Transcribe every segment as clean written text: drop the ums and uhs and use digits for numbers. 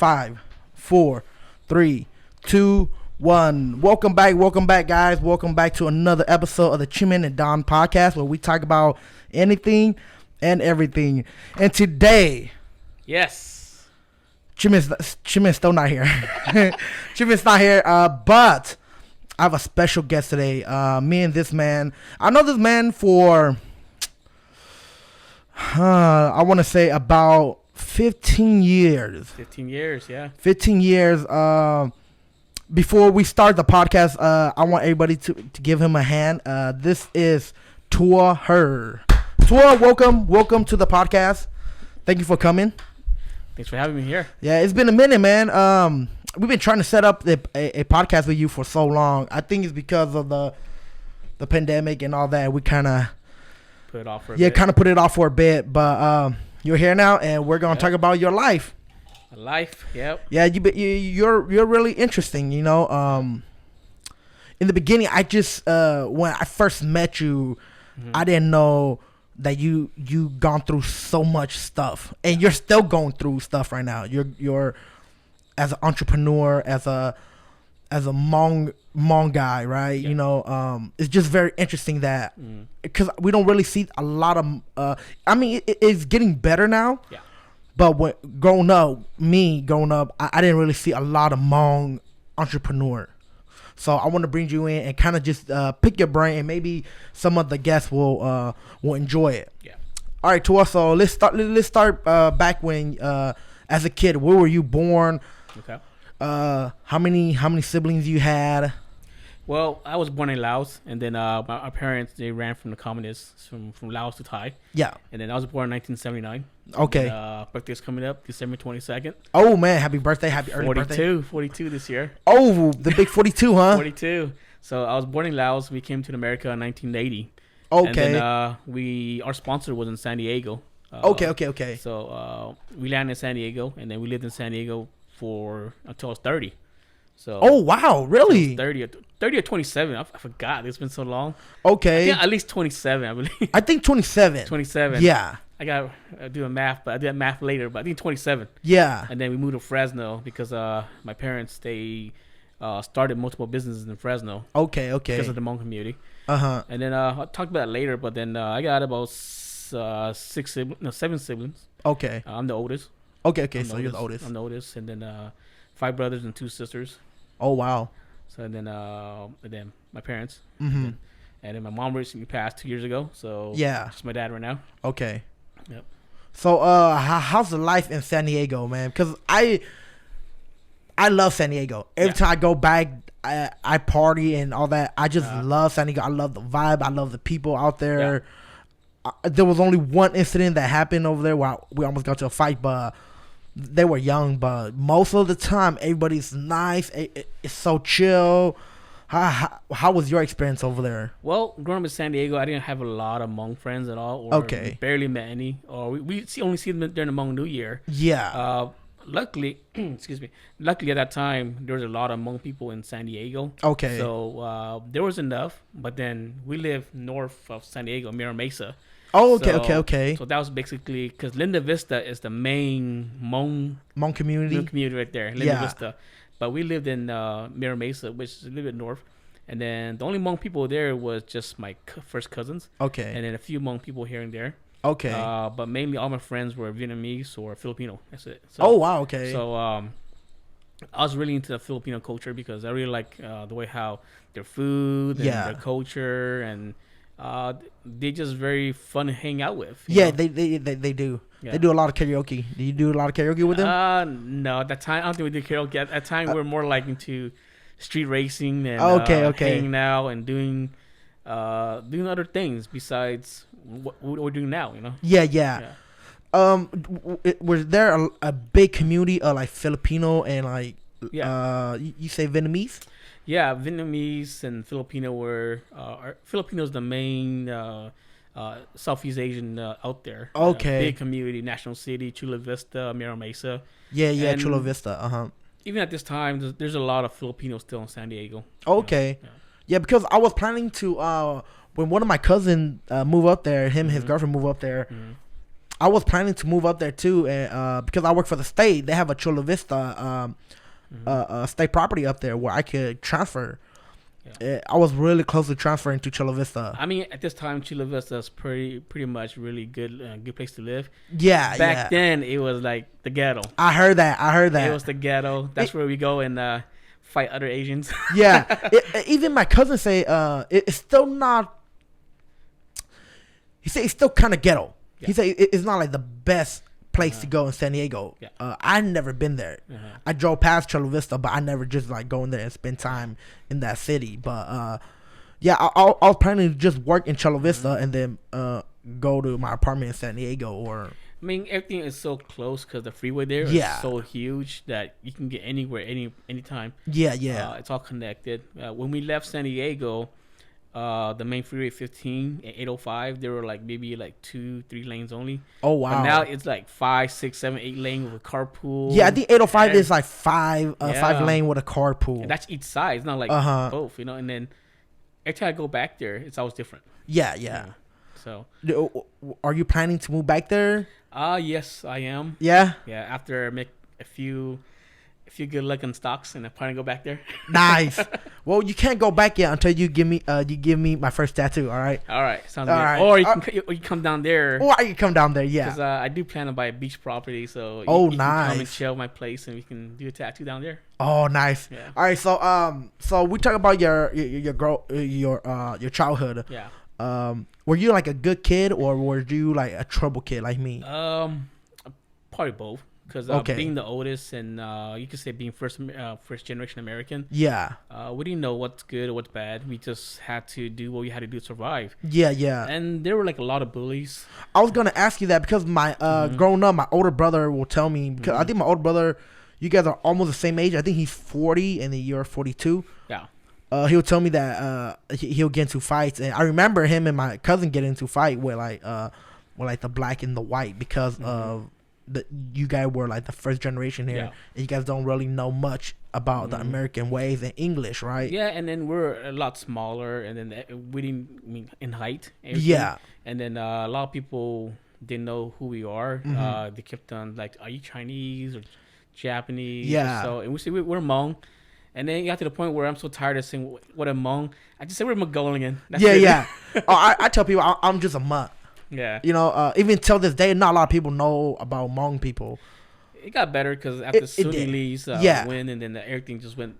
5, 4, 3, 2, 1. Welcome back, guys. Welcome back to another episode of the Chinmen&Don podcast, where we talk about anything and everything. And today, yes, Chinmen's still not here. Chinmen's not here, but I have a special guest today. Me and this man. I know this man for, I want to say about 15 years. 15 years, yeah. 15 years. Before we start the podcast, I want everybody to give him a hand. This is TOUA. TOUA, welcome to the podcast. Thank you for coming. Thanks for having me here. Yeah, it's been a minute, man. We've been trying to set up a podcast with you for so long. I think it's because of the pandemic and all that. We kind of put it off for a bit. kind of put it off for a bit. But you're here now, and we're gonna talk about your life. Life, yep. Yeah, you're really interesting. You know, in the beginning, I just when I first met you, I didn't know that you gone through so much stuff, and you're still going through stuff right now. You're as an entrepreneur, as a Hmong guy, right? Yeah. You know, it's just very interesting that because we don't really see a lot of. I mean, it's getting better now. Yeah. But growing up, I didn't really see a lot of Hmong entrepreneur. So I want to bring you in and kind of just pick your brain, and maybe some of the guests will enjoy it. Yeah. All right, TOUA. So let's start back when as a kid. Where were you born? Okay. How many siblings you had? Well, I was born in Laos, and then my parents, they ran from the communists from Laos to Thai. Yeah. And then I was born in 1979. Okay. And, birthday's coming up, December 22nd. Oh man, happy birthday! Happy early birthday. 42 this year. Oh, the big 42, huh? 42. So I was born in Laos. We came to America in 1980. Okay. And then our sponsor was in San Diego. Okay. So we landed in San Diego, and then we lived in San Diego until I was 30. So. Oh wow, really? 30 or 27. I forgot. It's been so long. Okay. I think at least 27, I believe. I think 27. 27. Yeah. I got to do a math, but I did math later. But I think 27. Yeah. And then we moved to Fresno because my parents, they started multiple businesses in Fresno. Okay. Because of the Hmong community. Uh-huh. And then I'll talk about that later. But then I got about 7 siblings. Okay. I'm the oldest. Okay. So you're the oldest. I'm the oldest, and then 5 brothers and 2 sisters. Oh wow! So and then my parents, mm-hmm. and then my mom recently passed 2 years ago. So yeah, just my dad right now. Okay. Yep. So how's the life in San Diego, man? Because I love San Diego. Every time I go back, I party and all that. I just love San Diego. I love the vibe. I love the people out there. Yeah. There was only one incident that happened over there where we almost got to a fight, but. They were young, but most of the time, everybody's nice. It's so chill. How was your experience over there? Well, growing up in San Diego, I didn't have a lot of Hmong friends at all. Or barely met any. Or we only see them during the Hmong New Year. Yeah. Luckily, excuse me. Luckily, at that time, there was a lot of Hmong people in San Diego. Okay. So there was enough. But then we live north of San Diego, Mira Mesa. Oh, okay. So that was basically because Linda Vista is the main Hmong community right there, Linda Vista. But we lived in Mira Mesa, which is a little bit north. And then the only Hmong people there was just my first cousins. Okay. And then a few Hmong people here and there. Okay. But mainly all my friends were Vietnamese or Filipino. That's it. So, oh, wow. Okay. So I was really into the Filipino culture because I really like the way how their food and their culture and... they just very fun to hang out with. Yeah, they do. Yeah. They do a lot of karaoke. Do you do a lot of karaoke with them? No, at that time I don't think we did karaoke. At that time we were more like into street racing and hanging out and doing other things besides what we're doing now. You know? Yeah. Was there a big community of like Filipino and like you say Vietnamese? Yeah, Vietnamese and Filipino were Filipinos the main Southeast Asian out there. Okay. Big community, National City, Chula Vista, Mira Mesa. Yeah, Chula Vista. Even at this time, there's a lot of Filipinos still in San Diego. Okay. Yeah, because I was planning to when one of my cousins move up there, his girlfriend move up there. I was planning to move up there too, and because I work for the state, they have a Chula Vista state property up there where I could transfer. Yeah. I was really close to transferring to Chula Vista. I mean, at this time, Chula Vista is pretty much really good place to live. Yeah, Back then, it was like the ghetto. I heard that. It was the ghetto. That's where we go and fight other Asians. Yeah, even my cousin say it's still not. He said it's still kind of ghetto. Yeah. He said it's not like the best place to go in San Diego. Yeah. I've never been there. I drove past Chula Vista, but I never just like go in there and spend time in that city. But yeah, I was planning to just work in Chula Vista and then go to my apartment in San Diego. Or I mean, everything is so close because the freeway there is so huge that you can get anywhere anytime. Yeah, it's all connected. When we left San Diego, the main freeway 15 and 805, there were like maybe like 2-3 lanes only. Oh wow! But now it's like 5, 6, 7, 8 lane with a carpool. Yeah, I think 805 is like 5 lane with a carpool. And that's each side. It's not like both, you know. And then every time I go back there, it's always different. Yeah. So, are you planning to move back there? Yes, I am. Yeah. Yeah, after I make a few good looking stocks, and I plan to go back there. Nice. Well, you can't go back yet until you give me my first tattoo. All right. All right. Sounds good. Right. Or you can come down there. Or I can come down there. Yeah. Because I do plan to buy a beach property, so you nice. can come and chill my place, and we can do a tattoo down there. Oh, nice. Yeah. All right. So we talk about your childhood. Yeah. Were you like a good kid, or were you like a trouble kid like me? Probably both. Because being the oldest and you could say being first generation American. Yeah. We didn't know what's good or what's bad. We just had to do what we had to do to survive. Yeah. And there were like a lot of bullies. I was going to ask you that because my growing up, my older brother will tell me, because I think my older brother, you guys are almost the same age. I think he's 40 and then you're 42. Yeah. He'll tell me that he'll get into fights. And I remember him and my cousin getting into fight with like the black and the white because of you guys were like the first generation here, and you guys don't really know much about the American ways and English, right? Yeah, and then we're a lot smaller, and then we didn't in height. Yeah, and then a lot of people didn't know who we are. They kept on like, "Are you Chinese or Japanese?" Yeah. So and we say we're Hmong, and then you got to the point where I'm so tired of saying what a Hmong. I just say we're Mongolian. That's it. Yeah. I tell people I'm just a mutt. Yeah. You know, even till this day, not a lot of people know about Hmong people. It got better because after Sunni Lee's win, and then everything just went.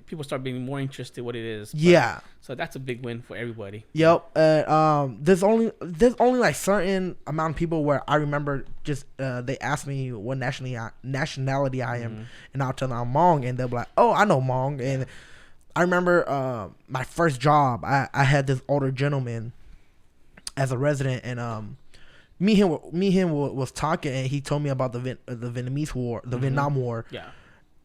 People start being more interested in what it is. But, so that's a big win for everybody. Yep. There's only like certain amount of people where I remember just they ask me what nationality I am, and I'll tell them I'm Hmong, and they'll be like, "Oh, I know Hmong." And I remember my first job, I had this older gentleman as a resident, and me and him was talking, and he told me about the Vietnamese War, the Vietnam War. Yeah.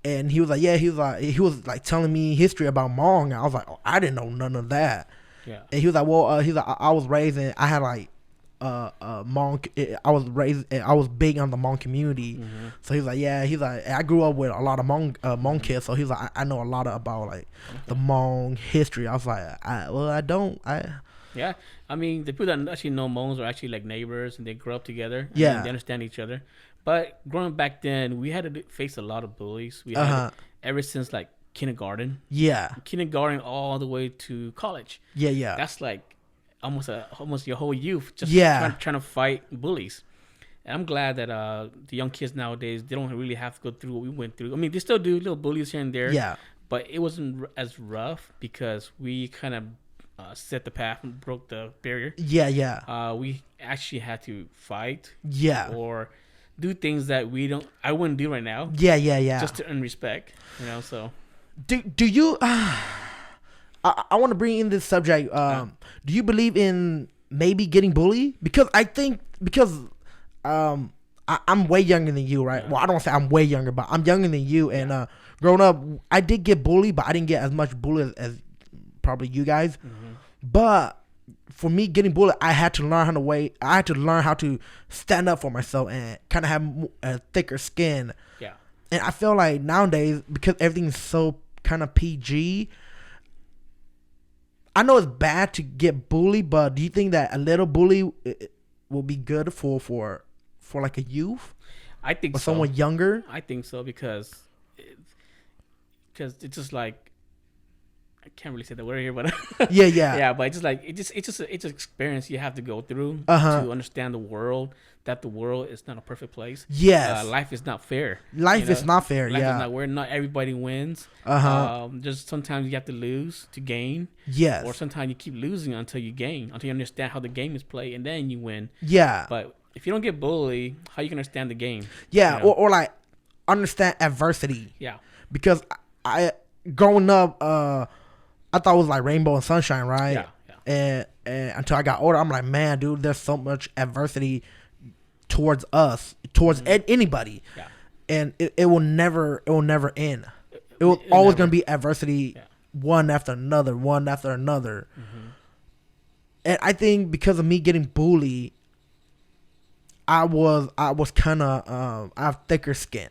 And he was like telling me history about Hmong. And I was like, oh, I didn't know none of that. Yeah. And he was like, well, I was raised and I had like Hmong. I was big on the Hmong community. So he's like, I grew up with a lot of Hmong kids. So he's like, I know a lot about like the Hmong history. I was like, I don't. Yeah, I mean, the people that actually know Hmongs are actually like neighbors, and they grow up together. Yeah, they understand each other. But growing back then, we had to face a lot of bullies. We had ever since like kindergarten. Yeah, kindergarten all the way to college. Yeah. That's like almost your whole youth just trying to fight bullies. And I'm glad that the young kids nowadays, they don't really have to go through what we went through. I mean, they still do little bullies here and there. Yeah, but it wasn't as rough because we kind of set the path and broke the barrier. Yeah. We actually had to fight. Yeah. Or do things that I wouldn't do right now. Yeah. Just to earn respect, so. Do you? I want to bring in this subject. Do you believe in maybe getting bullied? Because I think I'm way younger than you, right? Well, I don't want to say I'm way younger, but I'm younger than you. And growing up, I did get bullied, but I didn't get as much bullied as probably you guys. But for me getting bullied, I had to learn how to stand up for myself and kind of have a thicker skin. Yeah. And I feel like nowadays, because everything's so kind of PG, I know it's bad to get bullied, but do you think that a little bully will be good for for like a youth? I think or someone younger? I think so because it's just like, I can't really say the word here, but yeah. But it's just like it's an experience you have to go through to understand the world. That the world is not a perfect place. Yes, life is not fair. Life is not fair. Life is not where not everybody wins. Just sometimes you have to lose to gain. Yes, or sometimes you keep losing until you gain, until you understand how the game is played, and then you win. Yeah, but if you don't get bullied, how you can understand the game? Yeah, or like understand adversity. Yeah, because I growing up, I thought it was like rainbow and sunshine, right? Yeah. And until I got older, I'm like, man, dude, there's so much adversity towards us, towards anybody, and it will never end. It will always gonna be adversity, one after another. And I think because of me getting bullied, I was kind of I have thicker skin.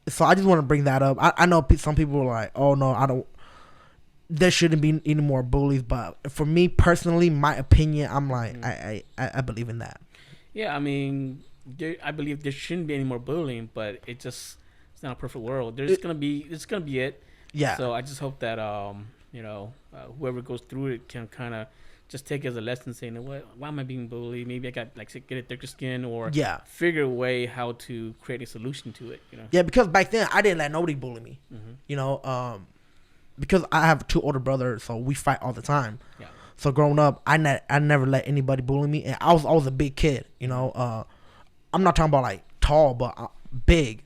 So I just want to bring that up. I know some people are like, oh no, I don't. There shouldn't be any more bullies, but for me personally, my opinion, I'm like, I believe in that. Yeah, I mean, I believe there shouldn't be any more bullying, but it's not a perfect world. It's gonna be it. Yeah. So I just hope that whoever goes through it can kind of just take it as a lesson, saying, why am I being bullied? Maybe I got get a thicker skin, or figure a way how to create a solution to it. Yeah, because back then I didn't let nobody bully me. Because I have 2 older brothers, so we fight all the time. Yeah. So growing up, I never let anybody bully me, and I was a big kid. I'm not talking about like tall, but big.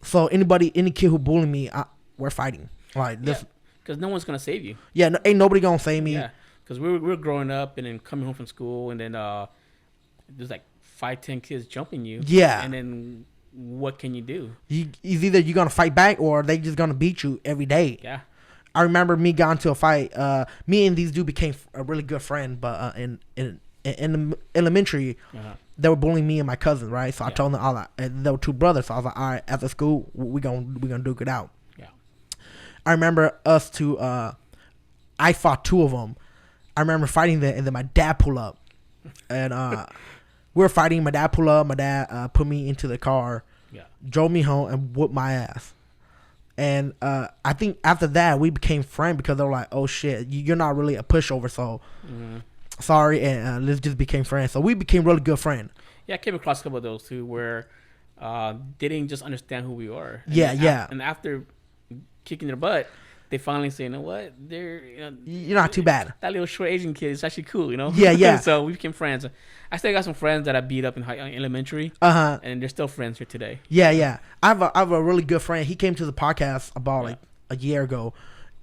So any kid who bullied me, we're fighting like this. Because no one's gonna save you. Yeah, ain't nobody gonna save me. Yeah, because we were growing up and then coming home from school, and then there's like 5-10 kids jumping you. Yeah, and then what can you do? It's either you're gonna fight back or they just gonna beat you every day. Yeah. I remember me got into a fight. Me and these dudes became a really good friend, but in the elementary, they were bullying me and my cousin, right? So I told them all that. And there were 2 brothers, so I was like, all right, after school, we gonna duke it out. Yeah. I remember us two. I fought 2 of them. I remember fighting them, and then my dad pulled up, and we were fighting. My dad pulled up. My dad put me into the car, drove me home, and whooped my ass. And I think after that, we became friends because they were like, oh, shit, you're not really a pushover, so sorry. And let's just became friends. So we became really good friends. Yeah, I came across a couple of those, too, where they didn't just understand who we are. And after kicking their butt, they finally say, you know what? You're not too bad. That little short Asian kid is actually cool, Yeah. So we became friends. I still got some friends that I beat up in elementary. And they're still friends here today. Yeah. I have a really good friend. He came to the podcast about like a year ago,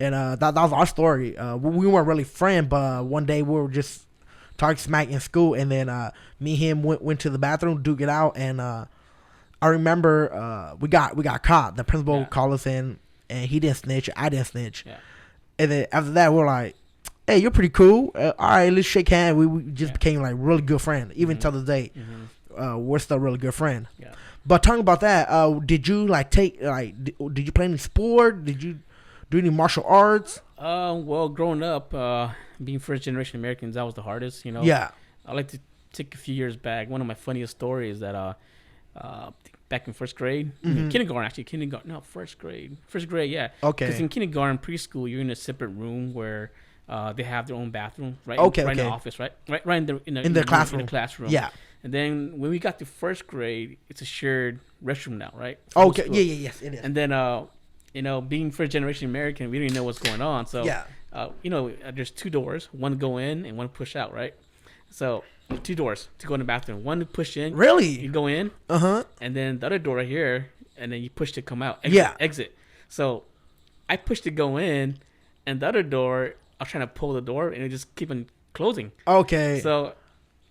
and that was our story. We weren't really friends, but one day we were just talking smack in school, and then me and him went to the bathroom, duke it out, and I remember we got caught. The principal called us in. And he didn't snitch. I didn't snitch. Yeah. And then after that, we're like, hey, you're pretty cool. All right, let's shake hands. We just became like really good friends. Even till this day, we're still really good friends. Yeah. But talking about that, did you did you play any sport? Did you do any martial arts? Well, growing up, being first generation Americans, that was the hardest. Yeah. I like to take a few years back. One of my funniest stories that back in first grade, first grade, yeah. Okay. Because in kindergarten, preschool, you're in a separate room where they have their own bathroom, right? In the office, right in the classroom. In the classroom. Yeah. And then when we got to first grade, it's a shared restroom now, right? Okay. Yeah. Yes, it is. And then being first generation American, we didn't know what's going on. So there's 2 doors, one go in and one push out, right? So 2 doors to go in the bathroom. One to push in. Really? You go in. And then the other door right here, and then you push to come out. Exit. So I pushed to go in, and the other door, I was trying to pull the door, and it just keep on closing. Okay. So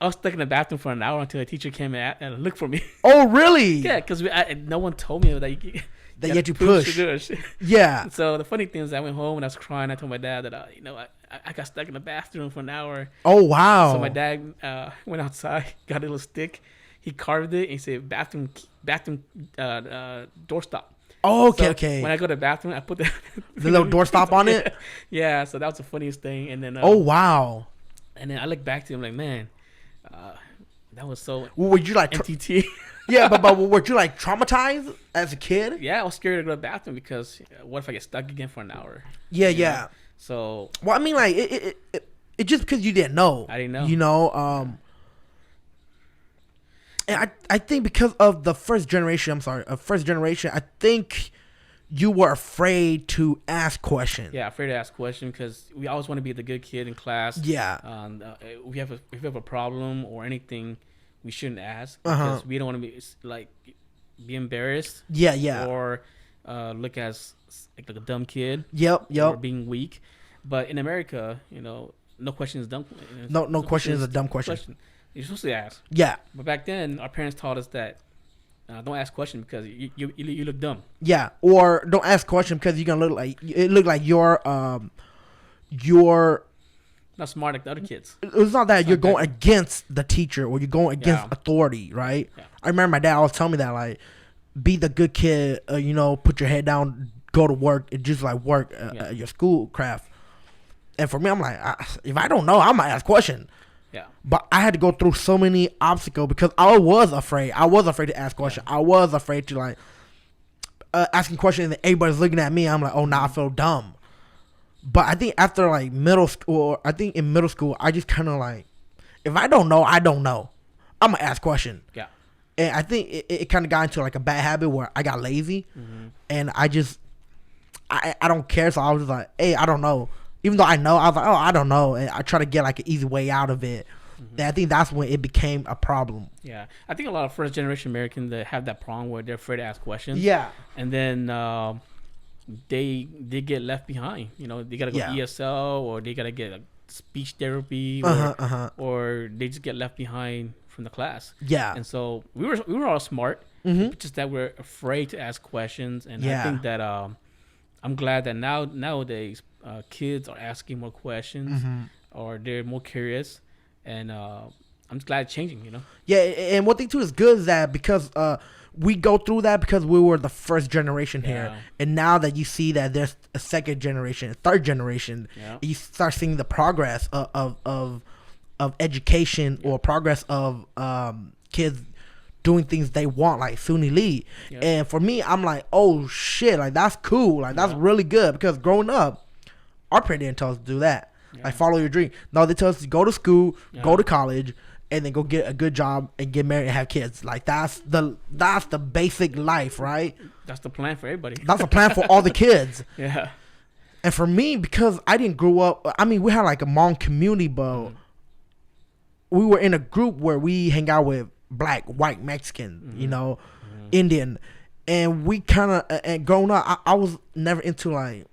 I was stuck in the bathroom for an hour until the teacher came and looked for me. Oh, really? Yeah, because no one told me that you had to push. Yeah. So the funny thing is, I went home and I was crying. I told my dad that I got stuck in the bathroom for an hour. Oh, wow. So my dad went outside, got a little stick. He carved it and he said bathroom doorstop. Oh, okay, so okay. When I go to the bathroom, I put the little doorstop on it. Yeah, so that was the funniest thing. And then oh, wow. And then I look back to him like, man, That was so. Would you like MTT? Yeah, but were you like traumatized as a kid? Yeah, I was scared to go to the bathroom because what if I get stuck again for an hour? Yeah, yeah. Know? So. Well, I mean, like it just because you didn't know. I didn't know. You know. And I think because of the first generation, I think you were afraid to ask questions. Yeah, afraid to ask questions because we always want to be the good kid in class. Yeah. If we have a problem or anything, we shouldn't ask because we don't want to be embarrassed. Yeah, yeah. Or look as like a dumb kid. Yep. Or being weak. But in America, no question is dumb. No question is a dumb question. You're supposed to ask. Yeah. But back then, our parents taught us that don't ask questions because you look dumb. Yeah, or don't ask questions because you're gonna look like you're not smart like the other kids. It's not that you're going against the teacher or you're going against authority, right? Yeah. I remember my dad always telling me that, like, be the good kid, put your head down, go to work, and just like work your school craft. And for me, I'm like, if I don't know, I'm gonna ask questions. Yeah. But I had to go through so many obstacles because I was afraid. I was afraid to ask questions. I was afraid to like asking questions and everybody's looking at me. I'm like, oh, now I feel dumb. But I think after like middle school, I just kind of like, if I don't know, I don't know. I'm gonna ask questions. Yeah. And I think it kind of got into like a bad habit where I got lazy, and I don't care. So I was just like, hey, I don't know. Even though I know, I was like, oh, I don't know. And I try to get like an easy way out of it. And I think that's when it became a problem. Yeah. I think a lot of first generation Americans that have that problem where they're afraid to ask questions. Yeah. And then they get left behind. They got to go to ESL or they got to get speech therapy or they just get left behind from the class. Yeah. And so we were all smart, just that we're afraid to ask questions. And I think that I'm glad that nowadays kids are asking more questions or they're more curious, and I'm just glad it's changing. Yeah, and one thing too is good is that because we go through that because we were the first generation here, and now that you see that there's a second generation, a third generation, you start seeing the progress of education or progress of kids doing things they want, like Suni Lee. And for me, I'm like, oh shit, like that's cool, like that's really good, because growing up, our parents didn't tell us to do that. Like, follow your dream. No, they tell us to go to school, go to college, and then go get a good job and get married and have kids. Like, that's the basic life, right? That's the plan for everybody. That's the plan for all the kids. Yeah. And for me, because I didn't grow up, I mean, we had like a Hmong community, but we were in a group where we hang out with black, white, Mexican, Indian. And we kind of, and growing up, I was never into like,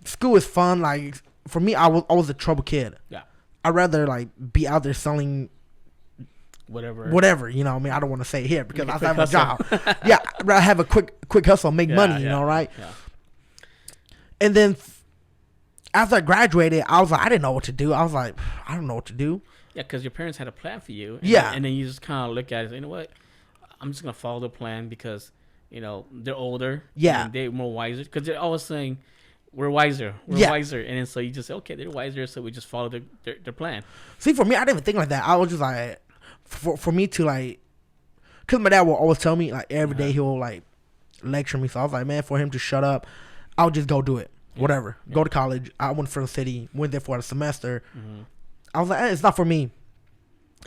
school is fun. Like, for me, I was a trouble kid. Yeah. I'd rather like be out there selling whatever, I mean, I don't want to say it here because I have a job. Yeah, I'd rather have a quick hustle, make money, right? Yeah. And then after I graduated, I was like, I didn't know what to do. I was like, I don't know what to do. Yeah, because your parents had a plan for you. And then you just kind of look at it and say, you know what? I'm just going to follow the plan because, they're older. Yeah. And they're more wiser. Because they're always saying, we're wiser. We're wiser. And then so you just say, okay, they're wiser, so we just follow their plan. See, for me, I didn't even think like that. I was just like, for me to like, because my dad will always tell me, like, every day he'll like lecture me. So I was like, man, for him to shut up, I'll just go do it. Whatever. Go to college. I went for the city, went there for a semester. I was like, it's not for me.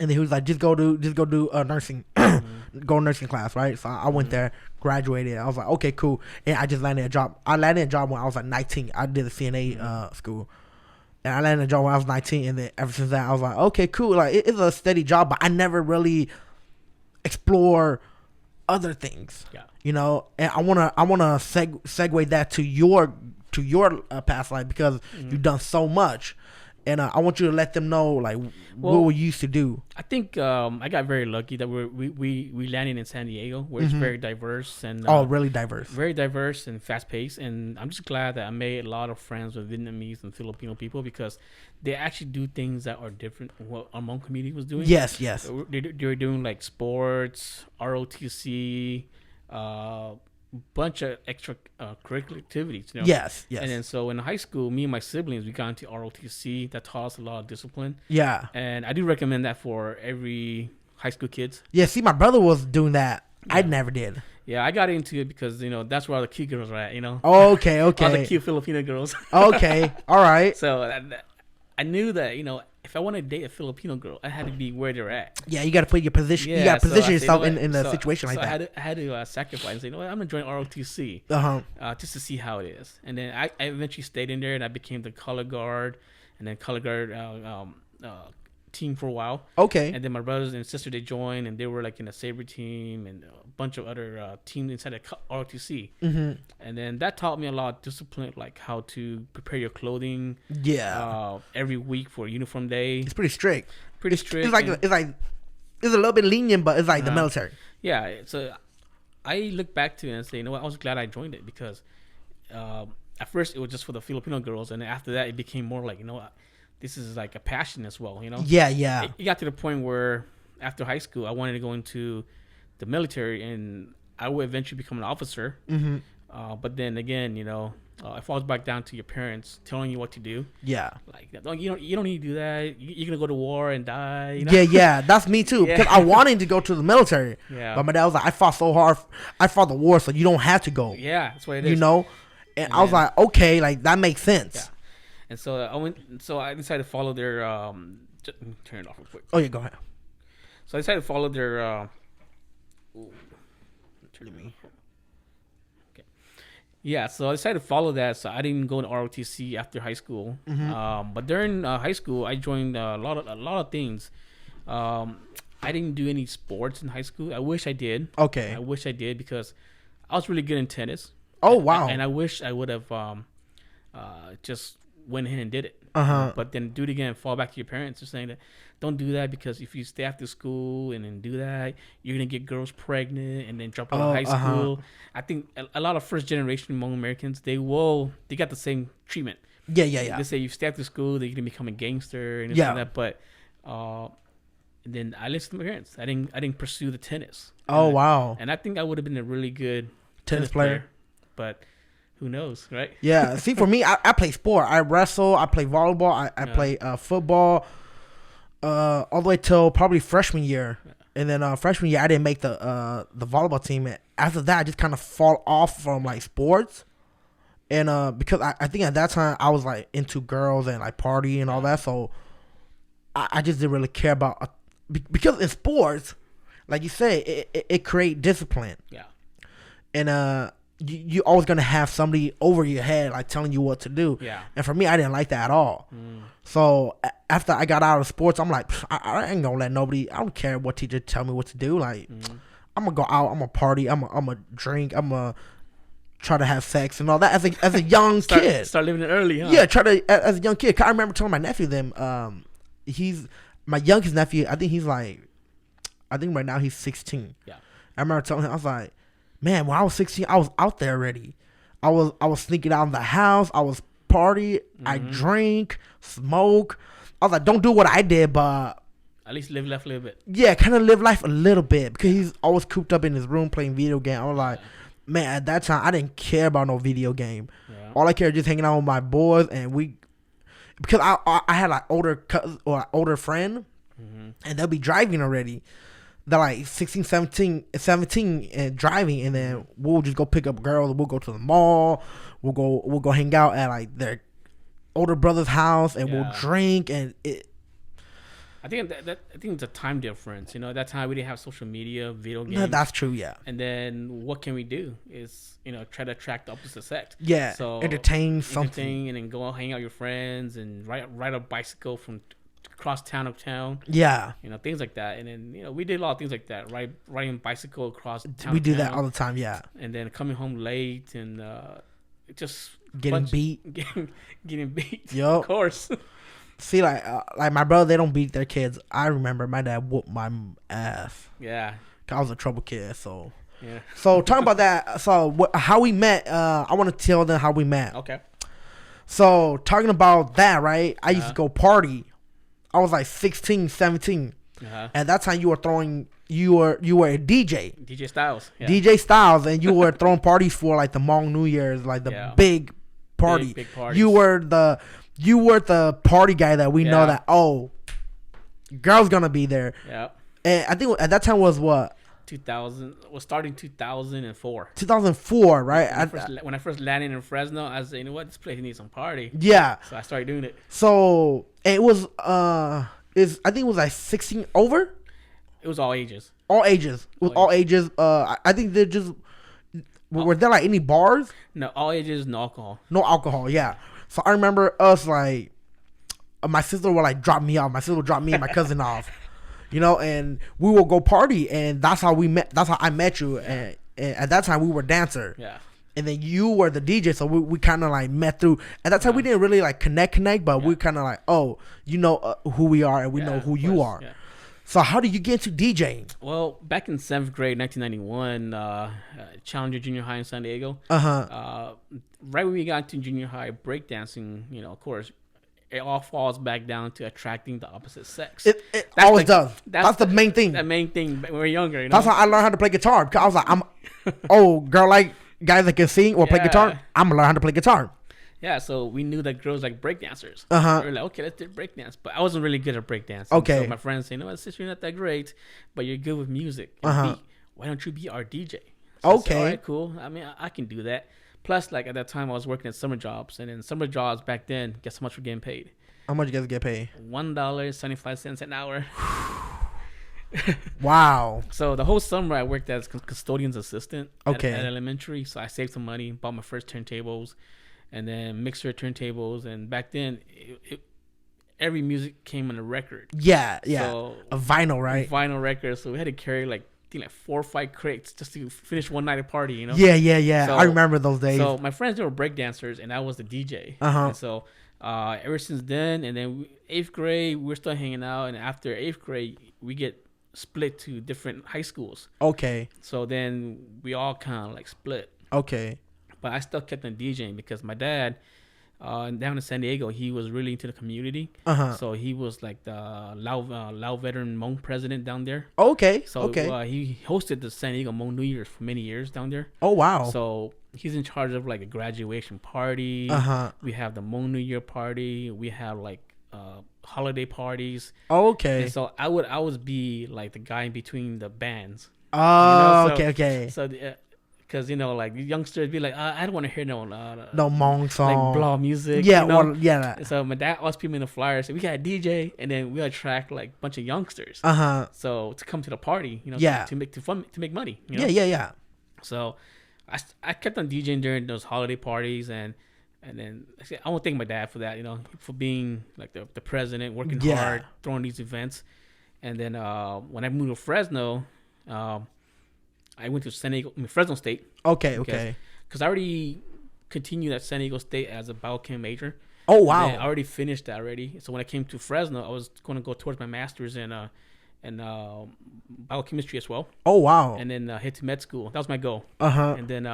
And then he was like, just go do nursing, go nursing class, right? So I went there, graduated. I was like, okay, cool. And I just landed a job. I landed a job when I was like 19. I did a CNA school. And I landed a job when I was 19. And then ever since that, I was like, okay, cool. Like, it's a steady job, but I never really explore other things. Yeah. And I wanna segue that to your past life, because you've done so much. And I want you to let them know, like, what we used to do. I think I got very lucky that we landed in San Diego, where it's very diverse and really diverse, very diverse and fast paced. And I'm just glad that I made a lot of friends with Vietnamese and Filipino people, because they actually do things that are different from what our Hmong community was doing. Yes. They were doing like sports, ROTC, bunch of extra curricular activities. Yes. And then so in high school, me and my siblings, we got into ROTC. That taught us a lot of discipline. Yeah. And I do recommend that for every high school kids. Yeah. See, my brother was doing that. Yeah. I never did. Yeah, I got into it because that's where all the cute girls are at. Okay. All the cute Filipino girls. Okay. All right. So I knew that if I want to date a Filipino girl, I had to be where they're at. Yeah, you got to put your position. Yeah, you got to position yourself in a situation like that. I had to sacrifice and say, I'm gonna join ROTC. Just to see how it is. And then I eventually stayed in there, and I became the color guard, and then color guard team for a while. Okay. And then my brothers and sister, they joined, and they were like in a saber team and a bunch of other teams inside of ROTC. Mm-hmm. And then that taught me a lot of discipline, like how to prepare your clothing. Yeah. Every week for uniform day. It's pretty strict. It's it's a little bit lenient, but it's like the military. Yeah. So I look back to it and say, I was glad I joined it because at first it was just for the Filipino girls, and then after that it became more like, this is like a passion as well, Yeah. It got to the point where after high school, I wanted to go into the military, and I would eventually become an officer. Mm-hmm. But then again, it falls back down to your parents telling you what to do. Yeah. Like, you don't need to do that. You're gonna go to war and die. Yeah. That's me too. Because I wanted to go to the military. Yeah. But my dad was like, I fought so hard. I fought the war, so you don't have to go. Yeah, that's what it is. And I was like, okay, like that makes sense. Yeah. And so I decided to follow their turn it off real quick. Oh yeah, go ahead. So I decided to follow their okay. Yeah, so I decided to follow that. So I didn't go to ROTC after high school. Mm-hmm. But during high school, I joined a lot of things. I didn't do any sports in high school. I wish I did. Okay. I wish I did because I was really good in tennis. Oh wow. And I wish I would have just went ahead and did it. But then do it again, fall back to your parents and saying that don't do that because if you stay after school and then do that, you're gonna get girls pregnant and then drop out of high school. I think a lot of first generation Hmong Americans, they got the same treatment. Yeah. They say you stay after school, they're gonna become a gangster and this and that. But then I listened to my parents. I didn't pursue the tennis. Wow. And I think I would have been a really good tennis player. But who knows, right? Yeah. See, for me, I play sport. I wrestle. I play volleyball. I play football. All the way till probably freshman year, and then freshman year I didn't make the volleyball team. And after that, I just kind of fall off from like sports, and because I think at that time I was like into girls and like party and all that, so I just didn't really care about because in sports, like you say, it create discipline. Yeah, and you always gonna have somebody over your head like telling you what to do. Yeah. And for me, I didn't like that at all. So after I got out of sports, I'm like, I ain't gonna let nobody. I don't care what teacher tell me what to do. Like, I'm gonna go out. I'm gonna party. I'm gonna drink. I'm gonna try to have sex and all that as a young kid. Start living it early, huh? Yeah, try to as a young kid. I remember telling my nephew he's my youngest nephew. I think right now he's 16. Yeah. I remember telling him, I was like, man, when I was 16, I was out there already. I was sneaking out of the house. I was party. I drink, smoke. I was like, don't do what I did, but at least live life a little bit. Yeah, kind of live life a little bit because he's always cooped up in his room playing video game. I was like, man, at that time I didn't care about no video game. Yeah. All I cared was just hanging out with my boys, and because I had like older cousin or older friend, and they'll be driving already. They're like 16, 17 and driving, and then we'll just go pick up girls. We'll go to the mall. We'll go hang out at like their older brother's house, and we'll drink. And I think it's a time difference. At that time we didn't have social media, video games. No, that's true. Yeah. And then what can we do? Is try to attract the opposite sex. Yeah. So entertain something, and then go out, hang out with your friends, and ride a bicycle from across town. Yeah. Things like that. And then, we did a lot of things like that, riding bicycle across town. We do that all the time, yeah. And then coming home late and just getting beat. Getting beat. Yep. Of course. See, like my brother, they don't beat their kids. I remember my dad whooped my ass. Yeah. 'Cause I was a trouble kid, so. Yeah. So, talking about that, so how we met, I want to tell them how we met. Okay. So, talking about that, right? I used to go party. I was like 16, 17. At that time, you were a DJ. DJ Styles. Yeah. DJ Styles, and you were throwing parties for like the Hmong New Year's, like the big party. Big parties. You were the party guy that we know that girl's gonna be there. Yeah. And I think at that time was what? 2000 was starting 2004. 2004, right? When I first landed in Fresno, I said, you know what, this place needs some party. Yeah. So I started doing it. So it was I think it was like 16 over. It was all ages. All ages. It was all ages. I think they just were there like any bars? No, all ages, no alcohol. No alcohol. Yeah. So I remember us like my sister would like drop me off. My sister would drop me and my cousin off. You know, and we will go party, and that's how we met. That's how I met you. And at that time, we were dancer. Yeah. And then you were the DJ, so we kind of like met through. At that time, we didn't really like connect, but we kind of like, oh, you know who we are, and we know who you are. Yeah. So how did you get into DJing? Well, back in 7th grade, 1991, Challenger Junior High in San Diego. Right when we got to junior high, breakdancing, you know, of course, it all falls back down to attracting the opposite sex. It always does. That's the main thing. The main thing when we were younger. You know? That's how I learned how to play guitar. Cause I was like, girl, like guys that can sing or play guitar. I'm gonna learn how to play guitar. Yeah, so we knew that girls like breakdancers. We were like, okay, let's do breakdance. But I wasn't really good at breakdancing. Okay. So my friends say, no, sis, you're not that great, but you're good with music. And why don't you be our DJ? So okay. Said, all right, cool. I mean, I can do that. Plus, like at that time, I was working at summer jobs, and in summer jobs back then, guess how much we're getting paid? How much you guys get paid? $1.75 an hour. Wow. So the whole summer, I worked as custodian's assistant at elementary. So I saved some money, bought my first turntables, and then mixer turntables. And back then, every music came on a record. Yeah. So a vinyl, right? Vinyl record. So we had to carry like 4 or 5 crates just to finish one night of party, you know? Yeah. So, I remember those days. So my friends, they were breakdancers, and I was the DJ. And so ever since then, and then 8th grade, we're still hanging out. And after 8th grade, we get split to different high schools. Okay. So then we all kind of like split. Okay. But I still kept on DJing because my dad, down in San Diego, he was really into the community. So he was like the Lao veteran Hmong president down there. Okay. So he hosted the San Diego Hmong New Year's for many years down there. Oh, wow. So he's in charge of like a graduation party. We have the Hmong New Year party. We have like holiday parties. Okay. And so I would be like the guy in between the bands. Oh, okay. So because like youngsters be like, I don't want to hear no Hmong song, like blah music. Yeah, you know? well, yeah. So my dad always put me in the flyer. So we got a DJ, and then we attract like a bunch of youngsters. So to come to the party, to make money. Yeah. So I kept on DJing during those holiday parties, and then I won't thank my dad for that, for being like the president, working hard, throwing these events. And then when I moved to Fresno, I went to Fresno State. Okay. Because I already continued at San Diego State as a biochem major. Oh, wow. I already finished that already. So when I came to Fresno, I was going to go towards my master's in biochemistry as well. Oh, wow. And then head to med school. That was my goal. Uh-huh. And then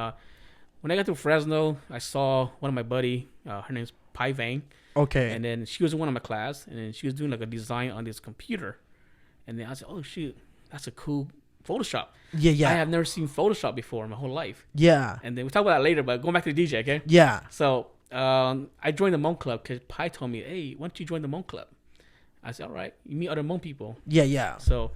when I got to Fresno, I saw one of my buddy, her name's Pai Vang. Okay. And then she was in one of my class, and then she was doing like a design on this computer. And then I said, oh, shoot, that's a cool Photoshop. Yeah. I have never seen Photoshop before in my whole life. Yeah. And then we'll talk about that later, but going back to the DJ, okay? Yeah. So I joined the Hmong club because Pai told me, hey, why don't you join the Hmong club? I said, all right. You meet other Hmong people. Yeah. So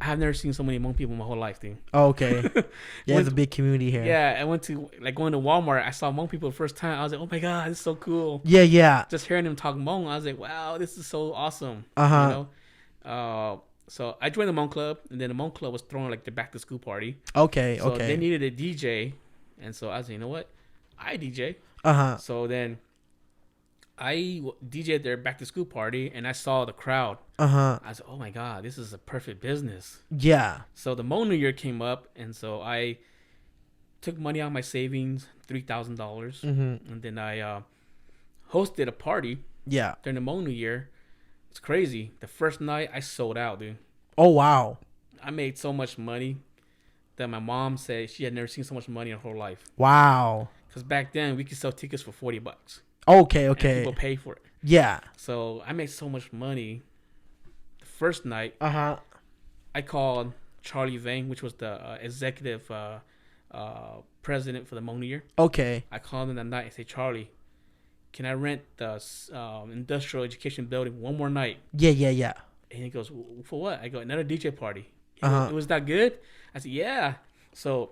I have never seen so many Hmong people in my whole life, dude. Okay. Yeah, there's a big community here. Yeah, I went to, like, going to Walmart. I saw Hmong people the first time. I was like, oh, my God, this is so cool. Yeah. Just hearing them talk Hmong, I was like, wow, this is so awesome. So I joined the Hmong club, and then the Hmong club was throwing like the back to school party. Okay. So they needed a DJ, and so I was like, you know what? I DJ. So then I DJed their back to school party, and I saw the crowd. I was like, oh my God, this is a perfect business. Yeah. So the Hmong New Year came up, and so I took money out of my savings, $3,000, and then I hosted a party. Yeah. During the Hmong New Year. It's crazy. The first night I sold out, dude. Oh, wow. I made so much money that my mom said she had never seen so much money in her whole life. Wow. Because back then we could sell tickets for $40. Okay. And people pay for it. Yeah. So I made so much money. The first night, I called Charlie Vang, which was the executive president for the Hmong New Year. Okay. I called him that night and say, Charlie, can I rent the industrial education building one more night? Yeah. And he goes, for what? I go, another DJ party. Goes, it was that good? I said, yeah. So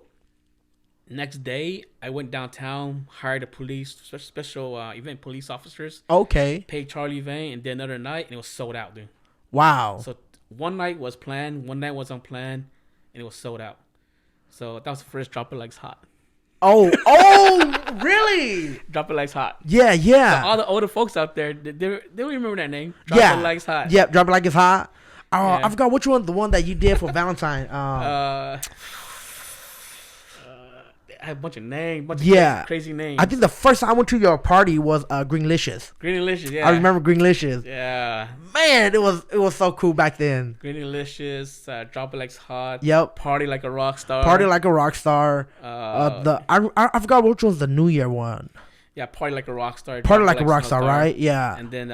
next day, I went downtown, hired a special event police officers. Okay. Paid Charlie Vang, and then another night, and it was sold out, dude. Wow. So one night was planned, one night was unplanned, and it was sold out. So that was the first Drop It Likes Hot. Oh, really? Drop It Likes Hot. Yeah. So all the older folks out there, they don't remember that name. Drop It Likes Hot. Yeah, Drop It Like It's Hot. I forgot which one, the one that you did for Valentine. I have a bunch of names, crazy names. I think the first time I went to your party was Greenlicious. Greenlicious, yeah. I remember Greenlicious. Yeah. Man, it was so cool back then. Greenlicious, Drop It Like It's Hot. Yep. Party Like a Rock Star. Party Like a Rock Star. I forgot which was the New Year one. Yeah, Party Like a Rock Star. Party Like a Rock Star, right? Yeah. And then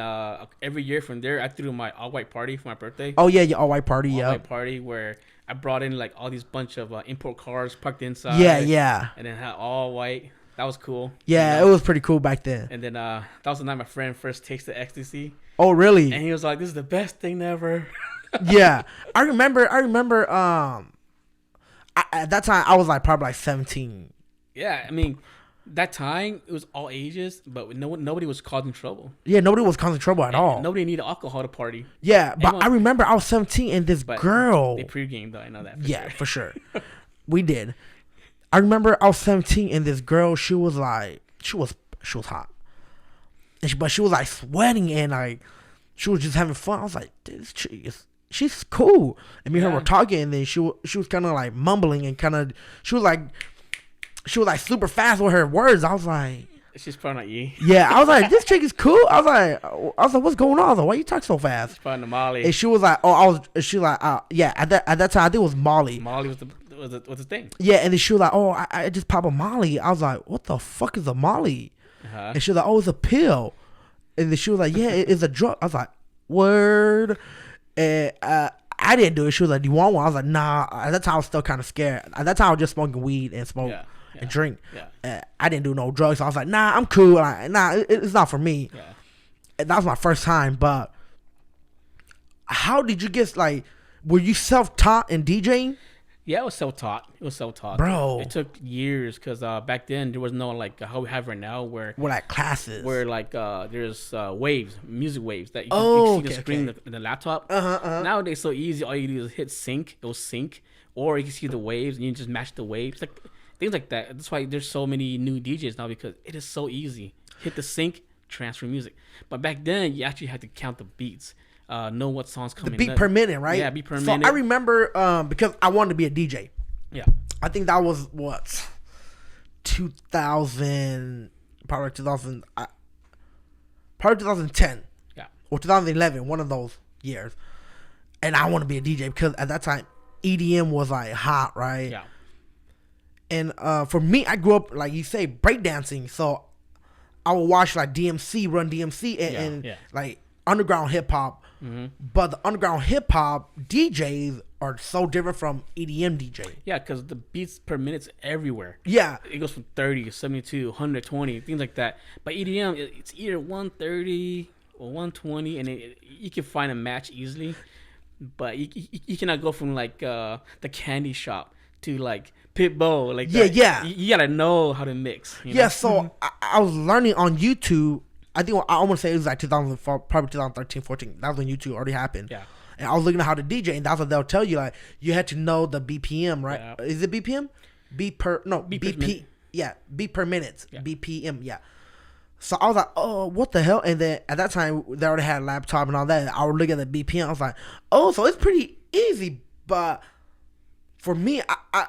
every year from there, I threw my all-white party for my birthday. Oh, yeah, your all-white party, yeah. All-white party where I brought in like all these bunch of import cars parked inside. Yeah. And then had all white. That was cool. Yeah, it was pretty cool back then. And then that was the night my friend first tasted ecstasy. Oh, really? And he was like, "This is the best thing ever." Yeah, I remember. At that time, I was like probably like 17. Yeah, I mean, that time it was all ages, but nobody was causing trouble. Yeah, nobody was causing trouble at all. Nobody needed alcohol to party. Yeah, but I remember I was 17 and this girl. They pregame though, I know that. For sure. We did. I remember I was 17 and this girl, she was hot, but she was like sweating and like she was just having fun. I was like, this chick she's cool. And me and her were talking, and then she was kind of like mumbling and kind of she was like super fast with her words. I was like, she's probably not you. Yeah, I was like, this chick is cool. I was like, what's going on? I was like, why you talk so fast? She's probably Molly. And she was like, at that time I think it was Molly. Molly was the thing. Yeah, and then she was like, I just pop a Molly. I was like, what the fuck is a Molly? And she was like, it's a pill. And then she was like, yeah, it's a drug. I was like, word. And I didn't do it. She was like, do you want one? I was like, nah. At that time I was still kind of scared. At that time I was just smoking weed and smoke. And drink. I didn't do no drugs. So I was like, nah, I'm cool. Like, nah, it's not for me. And that was my first time. But how did you get, like, were you self-taught in DJing? Yeah, it was self-taught. Bro. It took years because back then there was no, like, how we have right now where... like classes. Where, like, there's music waves that you can see the screen in the laptop. Nowadays, it's so easy. All you do is hit sync. It'll sync. Or you can see the waves and you just match the waves. Like... Things like that. That's why there's so many new DJs now, because it is so easy. Hit the sync, transfer music. But back then, you actually had to count the beats, know what songs coming. The beat per minute, right? Yeah, beat per minute. So I remember because I wanted to be a DJ. Yeah. I think that was 2000, probably 2010. Yeah. Or 2011, one of those years. And I want to be a DJ because at that time, EDM was like hot, right? Yeah. And for me, I grew up, like you say, breakdancing. So I would watch like DMC, Run DMC, and like underground hip hop. But the underground hip hop DJs are so different from EDM DJ. Yeah, because the beats per minute's everywhere. Yeah. It goes from 30 to 72, 120, things like that. But EDM, it's either 130 or 120, and you can find a match easily. But you cannot go from like the candy shop to like Pitbull, like that. You gotta know how to mix. You know? So I was learning on YouTube. I think I want to say it was like 2004, probably 2013, 14. That was when YouTube already happened. Yeah. And I was looking at how to DJ, and that's what they'll tell you. Like you had to know the BPM, right? Yeah. Is it BPM? BP. Yeah, beat per minute. Yeah. BPM. Yeah. So I was like, oh, what the hell? And then at that time, they already had a laptop and all that. I would look at the BPM. I was like, oh, so it's pretty easy. But for me, I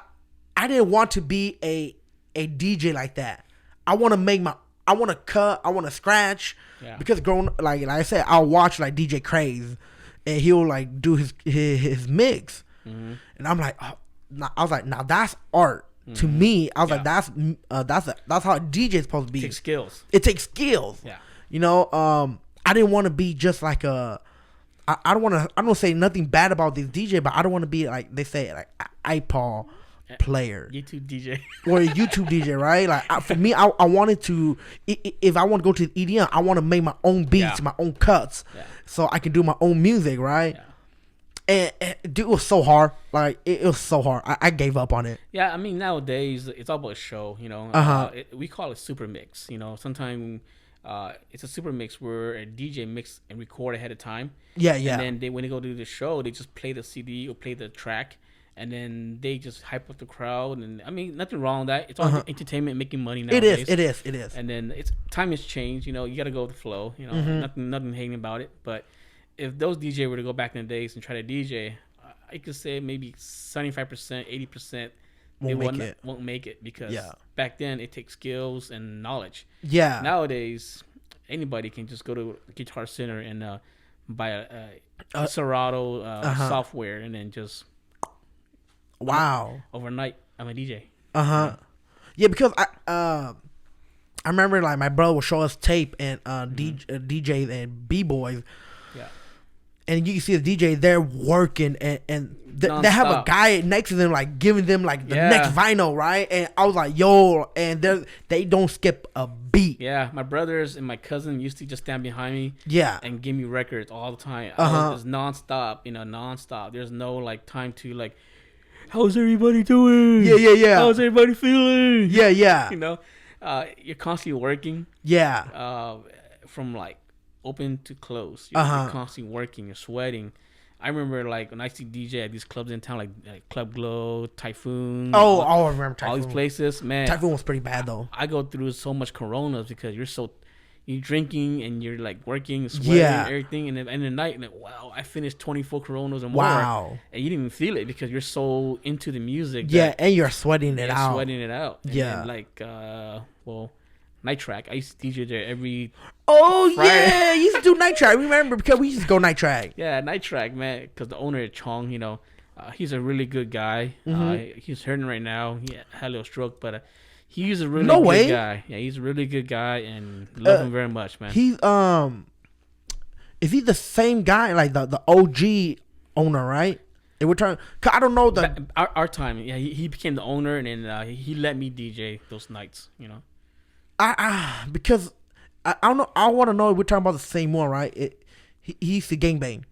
didn't want to be a DJ like that. I want to cut, I want to scratch. Yeah. Because like I said, I'll watch like DJ Craze, and he'll like do his mix. And I'm like, I was like, now that's art. To me, I was like, that's how a DJ is supposed to be. It takes skills. It takes skills. Yeah. You know, I didn't want to be just like a I don't want to. I don't say nothing bad about this DJ, but I don't want to be like they say like iPod player, YouTube DJ, or a YouTube DJ, right? Like for me, I wanted to. If I want to go to EDM, I want to make my own beats, my own cuts, so I can do my own music, right? Yeah. And dude, it was so hard. Like it was so hard. I gave up on it. Yeah, I mean nowadays it's all about show. You know, we call it super mix. You know, sometimes it's a super mix where a DJ mix and record ahead of time. Yeah, yeah. And then when they go to the show, they just play the CD or play the track, and then they just hype up the crowd. And I mean, nothing wrong with that. It's all entertainment, making money nowadays. It is. And then time has changed. You know, you got to go with the flow. You know, nothing hating about it, but. If those DJ were to go back in the days and try to DJ, I could say maybe 75%, 80% won't make it because back then it takes skills and knowledge. Nowadays, anybody can just go to Guitar Center and buy a Serato software and then just overnight I'm a DJ. Yeah, because I remember like my brother would show us tape and DJs and B-boys. Yeah. And you can see the DJ, they're working and they have a guy next to them, like giving them like the next vinyl, right? And I was like, yo, and they don't skip a beat. Yeah, my brothers and my cousin used to just stand behind me. Yeah. And give me records all the time. It was nonstop, nonstop. There's no like time to like, how's everybody doing? Yeah. How's everybody feeling? Yeah. You know, you're constantly working. Yeah. From like open to close. You're constantly working. You're sweating. I remember like when I see DJ at these clubs in town, like Club Glow, Typhoon. I remember Typhoon. All these places, man. Typhoon was pretty bad though. I go through so much Coronas because you're drinking and you're like working, sweating, and everything, and then in the night, like wow, I finished 24 Coronas and more. Wow. And you didn't even feel it because you're so into the music. And you're sweating it out. And then, like Night Track. I used to DJ there every. Oh Friday. yeah, you used to do Night Track. Remember because we used to go Night Track. Yeah, Night Track, man. Because the owner of Chong, he's a really good guy. He's hurting right now. He had a little stroke, but he's a really good guy. Yeah, he's a really good guy, and love him very much, man. He's is he the same guy like the OG owner, right? And we're trying. Cause I don't know our time. Yeah, he became the owner, and then he let me DJ those nights. Because I don't know. I want to know if we're talking about the same one, right? He's the gangbang.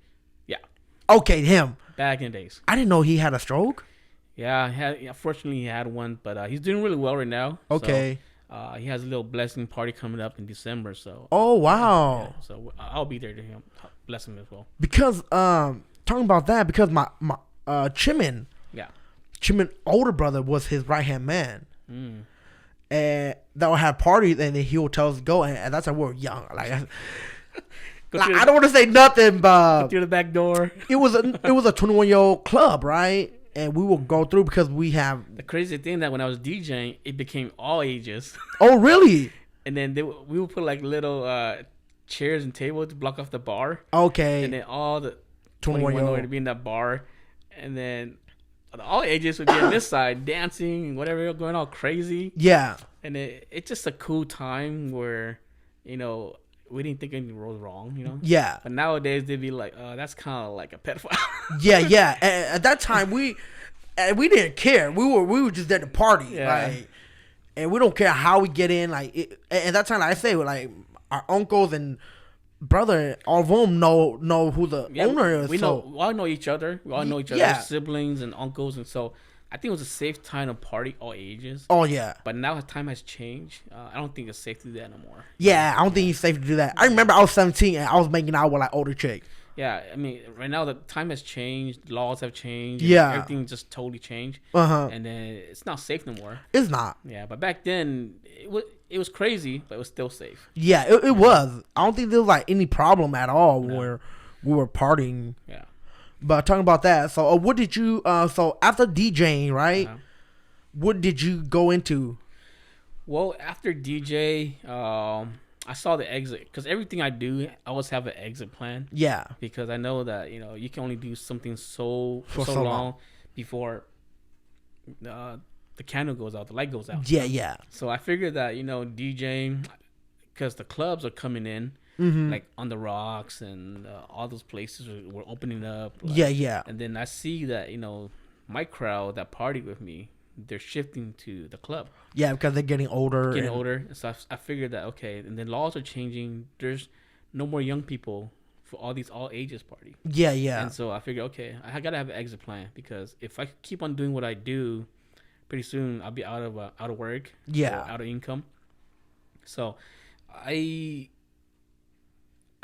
Yeah. Okay, him. Back in the days. I didn't know he had a stroke. Yeah, fortunately he had one, but he's doing really well right now. Okay. So, he has a little blessing party coming up in December, so. Oh wow. So I'll be there to him, bless him as well. Because talking about that, because my Chinmen, Chinmen older brother was his right hand man. And that would have parties, and then he would tell us to go, and that's how we were young. Like I don't want to say nothing, but go through the back door. It was a 21-year-old club, right? And we will go through because we have the crazy thing that when I was DJing, it became all ages. Oh, really? And then we would put like little chairs and tables to block off the bar. Okay. And then all the 21-year-old to be in that bar, and then. All ages would be on this side, dancing, whatever, going all crazy. Yeah. And it's just a cool time where, we didn't think anything was wrong, Yeah. But nowadays, they'd be like, that's kind of like a pedophile. Yeah. And at that time, we didn't care. We were just there to party. Yeah. Like, and we don't care how we get in. Like, and that time, like I say, like, our uncles and brother, all of them know who the owner is. We all know each other. We all know each other's siblings and uncles, and so I think it was a safe time to party all ages. Oh yeah. But now time has changed. I don't think it's safe to do that no more. Yeah, I don't think it's safe to do that. I remember I was 17 and I was making out with like older chick. Yeah, I mean, right now the time has changed, laws have changed. Yeah, everything just totally changed. And then it's not safe no more. It's not. Yeah, but back then it was crazy, but it was still safe. Yeah, it was. I don't think there was like any problem at all where we were partying. Yeah. But talking about that, so what did you? So after DJing, right? What did you go into? Well, after DJ, I saw the exit because everything I do, I always have an exit plan. Yeah. Because I know that you can only do something for so long before the candle goes out, the light goes out. Yeah. So I figured that DJing, because the clubs are coming in, like on the rocks and all those places were opening up. Like, yeah. And then I see that my crowd that partied with me, they're shifting to the club. Yeah, because they're getting older. So I figured that okay, and then laws are changing. There's no more young people for all these all ages party. Yeah. And so I figured, okay, I gotta have an exit plan, because if I keep on doing what I do, pretty soon I'll be out of work. Yeah. Or out of income. So I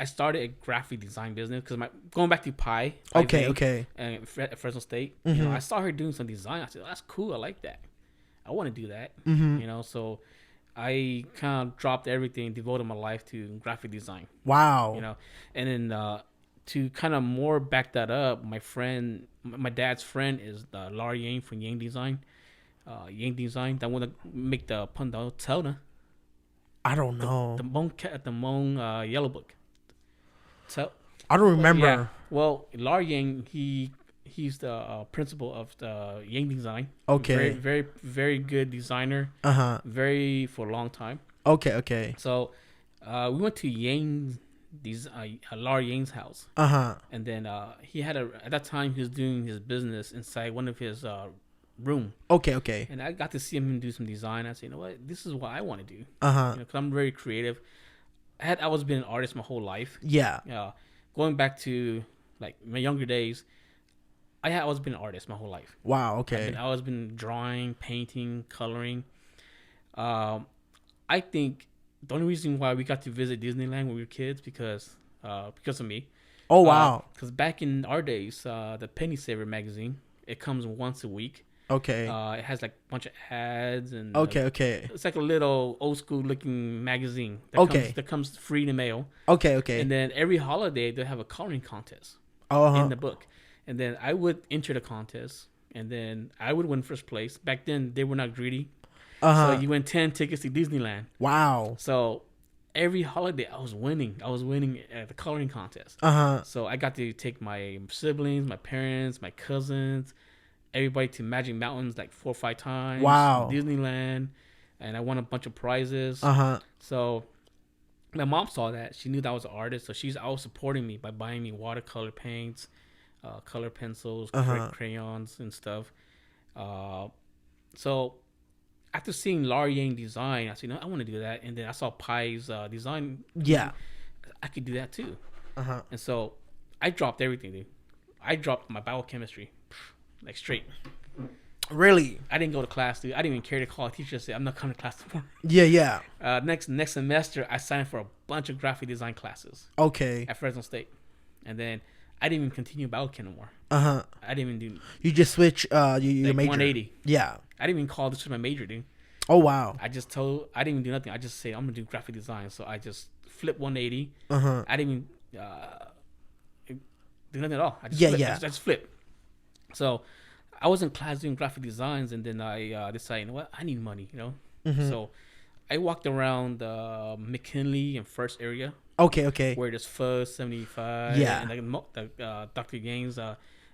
started a graphic design business because going back to Pi. Okay. And at Fresno State, Mm-hmm. I saw her doing some design. I said, oh, that's cool. I like that. I want to do that. Mm-hmm. So I kind of dropped everything, devoted my life to graphic design. Wow. And then to kind of more back that up, my dad's friend is Laura Yang from Yang Design. Yang Design, that want to make the Pandao Tona. I don't know. The Hmong Yellow Book. So I don't remember. Yeah. Well, Laura Yang, he's the principal of the Yang Design. Okay. Very, very, very good designer. Very for a long time. Okay. So we went to Laura Yang's house. And then he had at that time he was doing his business inside one of his room. Okay. And I got to see him do some design. I said, you know what, this is what I want to do. Because I'm very creative. I always been an artist my whole life. Yeah. Going back to like my younger days, I had always been an artist my whole life. Wow. Okay. I always been drawing, painting, coloring. I think the only reason why we got to visit Disneyland when we were kids because of me. Oh wow. Because back in our days, the Penny Saver magazine, it comes once a week. Okay. It has like a bunch of ads and okay. It's like a little old school looking magazine. That comes free in the mail. Okay. And then every holiday they have a coloring contest in the book, and then I would enter the contest, and then I would win first place. Back then they were not greedy, so you win 10 tickets to Disneyland. Wow. So every holiday I was winning at the coloring contest. So I got to take my siblings, my parents, my cousins, everybody to Magic Mountains like 4 or 5 times. Wow. Disneyland, and I won a bunch of prizes. So my mom saw that. She knew that I was an artist, so she's always supporting me by buying me watercolor paints, color pencils, crayons, and stuff. So after seeing Laura Yang design, I said, I want to do that. And then I saw Pi's design. Yeah. I could do that too. And so I dropped everything, dude. I dropped my biochemistry. Like straight. Really? I didn't go to class, dude. I didn't even care to call a teacher and say, I'm not coming to class tomorrow. Yeah. Next semester, I signed for a bunch of graphic design classes. Okay. At Fresno State. And then I didn't even continue biochem anymore. I didn't even do... You just switch your like major? 180. Yeah. I didn't even call this was my major, dude. Oh, wow. I didn't even do nothing. I just say, I'm going to do graphic design. So I just flipped 180. I didn't even do nothing at all. I just flipped. So I was in class doing graphic designs, and then I decided, you know what, I need money, So I walked around McKinley and First area. Okay. Where there's Fuzz 75. Yeah. And like Dr. Gang's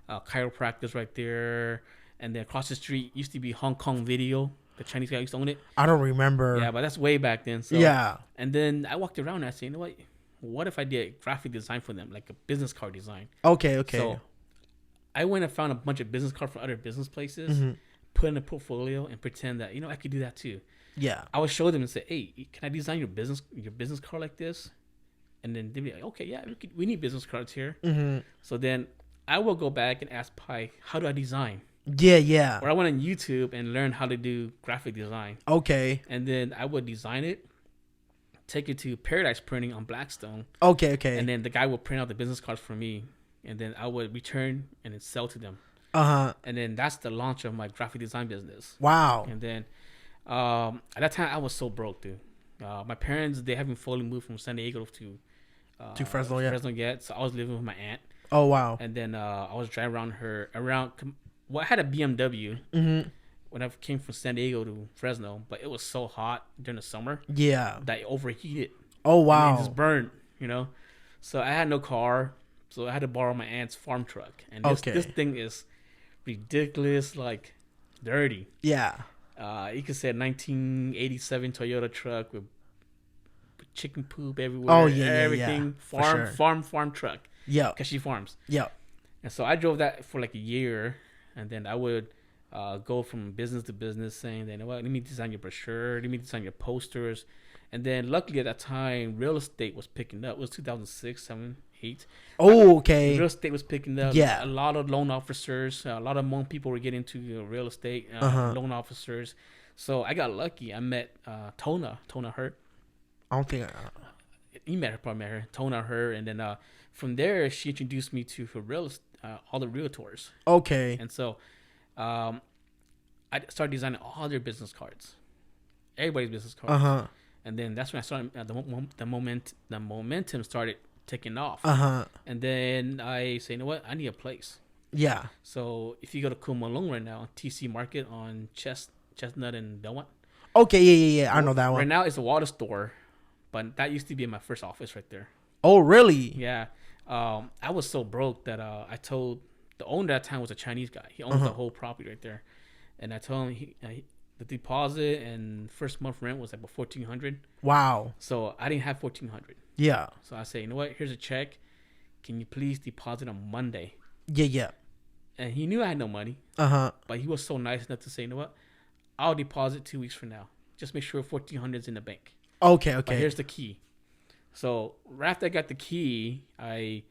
chiropractic right there. And then across the street used to be Hong Kong Video. The Chinese guy used to own it. I don't remember. Yeah, but that's way back then. So, yeah. And then I walked around and I said, you know what if I did graphic design for them, like a business card design? Okay. So I went and found a bunch of business cards from other business places, put in a portfolio, and pretend that I could do that too. Yeah. I would show them and say, "Hey, can I design your business card like this?" And then they'd be like, "Okay, yeah, we need business cards here." So then I will go back and ask Pi, "How do I design?" Yeah. Or I went on YouTube and learned how to do graphic design. Okay. And then I would design it, take it to Paradise Printing on Blackstone. Okay. And then the guy would print out the business cards for me. And then I would return and then sell to them. And then that's the launch of my graphic design business. Wow. And then at that time I was so broke, dude. My parents, they haven't fully moved from San Diego to Fresno yet. So I was living with my aunt. Oh wow. And then I was driving around. Well, I had a BMW when I came from San Diego to Fresno, but it was so hot during the summer. Yeah. That it overheated. Oh wow. And it just burned, So I had no car. So I had to borrow my aunt's farm truck. And this thing is ridiculous, like dirty. Yeah. You could say a 1987 Toyota truck with chicken poop everywhere. Oh yeah, everything. Yeah. Farm truck. Yeah, because she farms. Yeah. And so I drove that for like a year, and then I would go from business to business, saying, "You know what? Let me design your brochure. Let me design your posters." And then, luckily at that time, real estate was picking up. It was 2006, 7, 8. Oh, okay. Real estate was picking up. Yeah. A lot of loan officers, a lot of Hmong people were getting into real estate, loan officers. So I got lucky. I met Tona Hurt. I don't think you met her, probably met her. Tona her, and then from there she introduced me to her all the realtors. Okay. And so I started designing all their business cards, everybody's business cards. And then that's when I started. The momentum started taking off. And then I say, you know what? I need a place. Yeah. So if you go to Kumalung right now, TC Market on Chestnut and Belmont. Okay. Yeah. I know that one. Right now it's a water store, but that used to be my first office right there. Oh, really? Yeah. I was so broke that I told the owner at that time was a Chinese guy. He owns the whole property right there, and I told him the deposit and first month rent was like about $1,400. Wow. So I didn't have $1,400. Yeah. So I say, you know what? Here's a check. Can you please deposit on Monday? Yeah. And he knew I had no money. But he was so nice enough to say, you know what? I'll deposit 2 weeks from now. Just make sure $1,400 is in the bank. Okay. But here's the key. So right after I got the key, I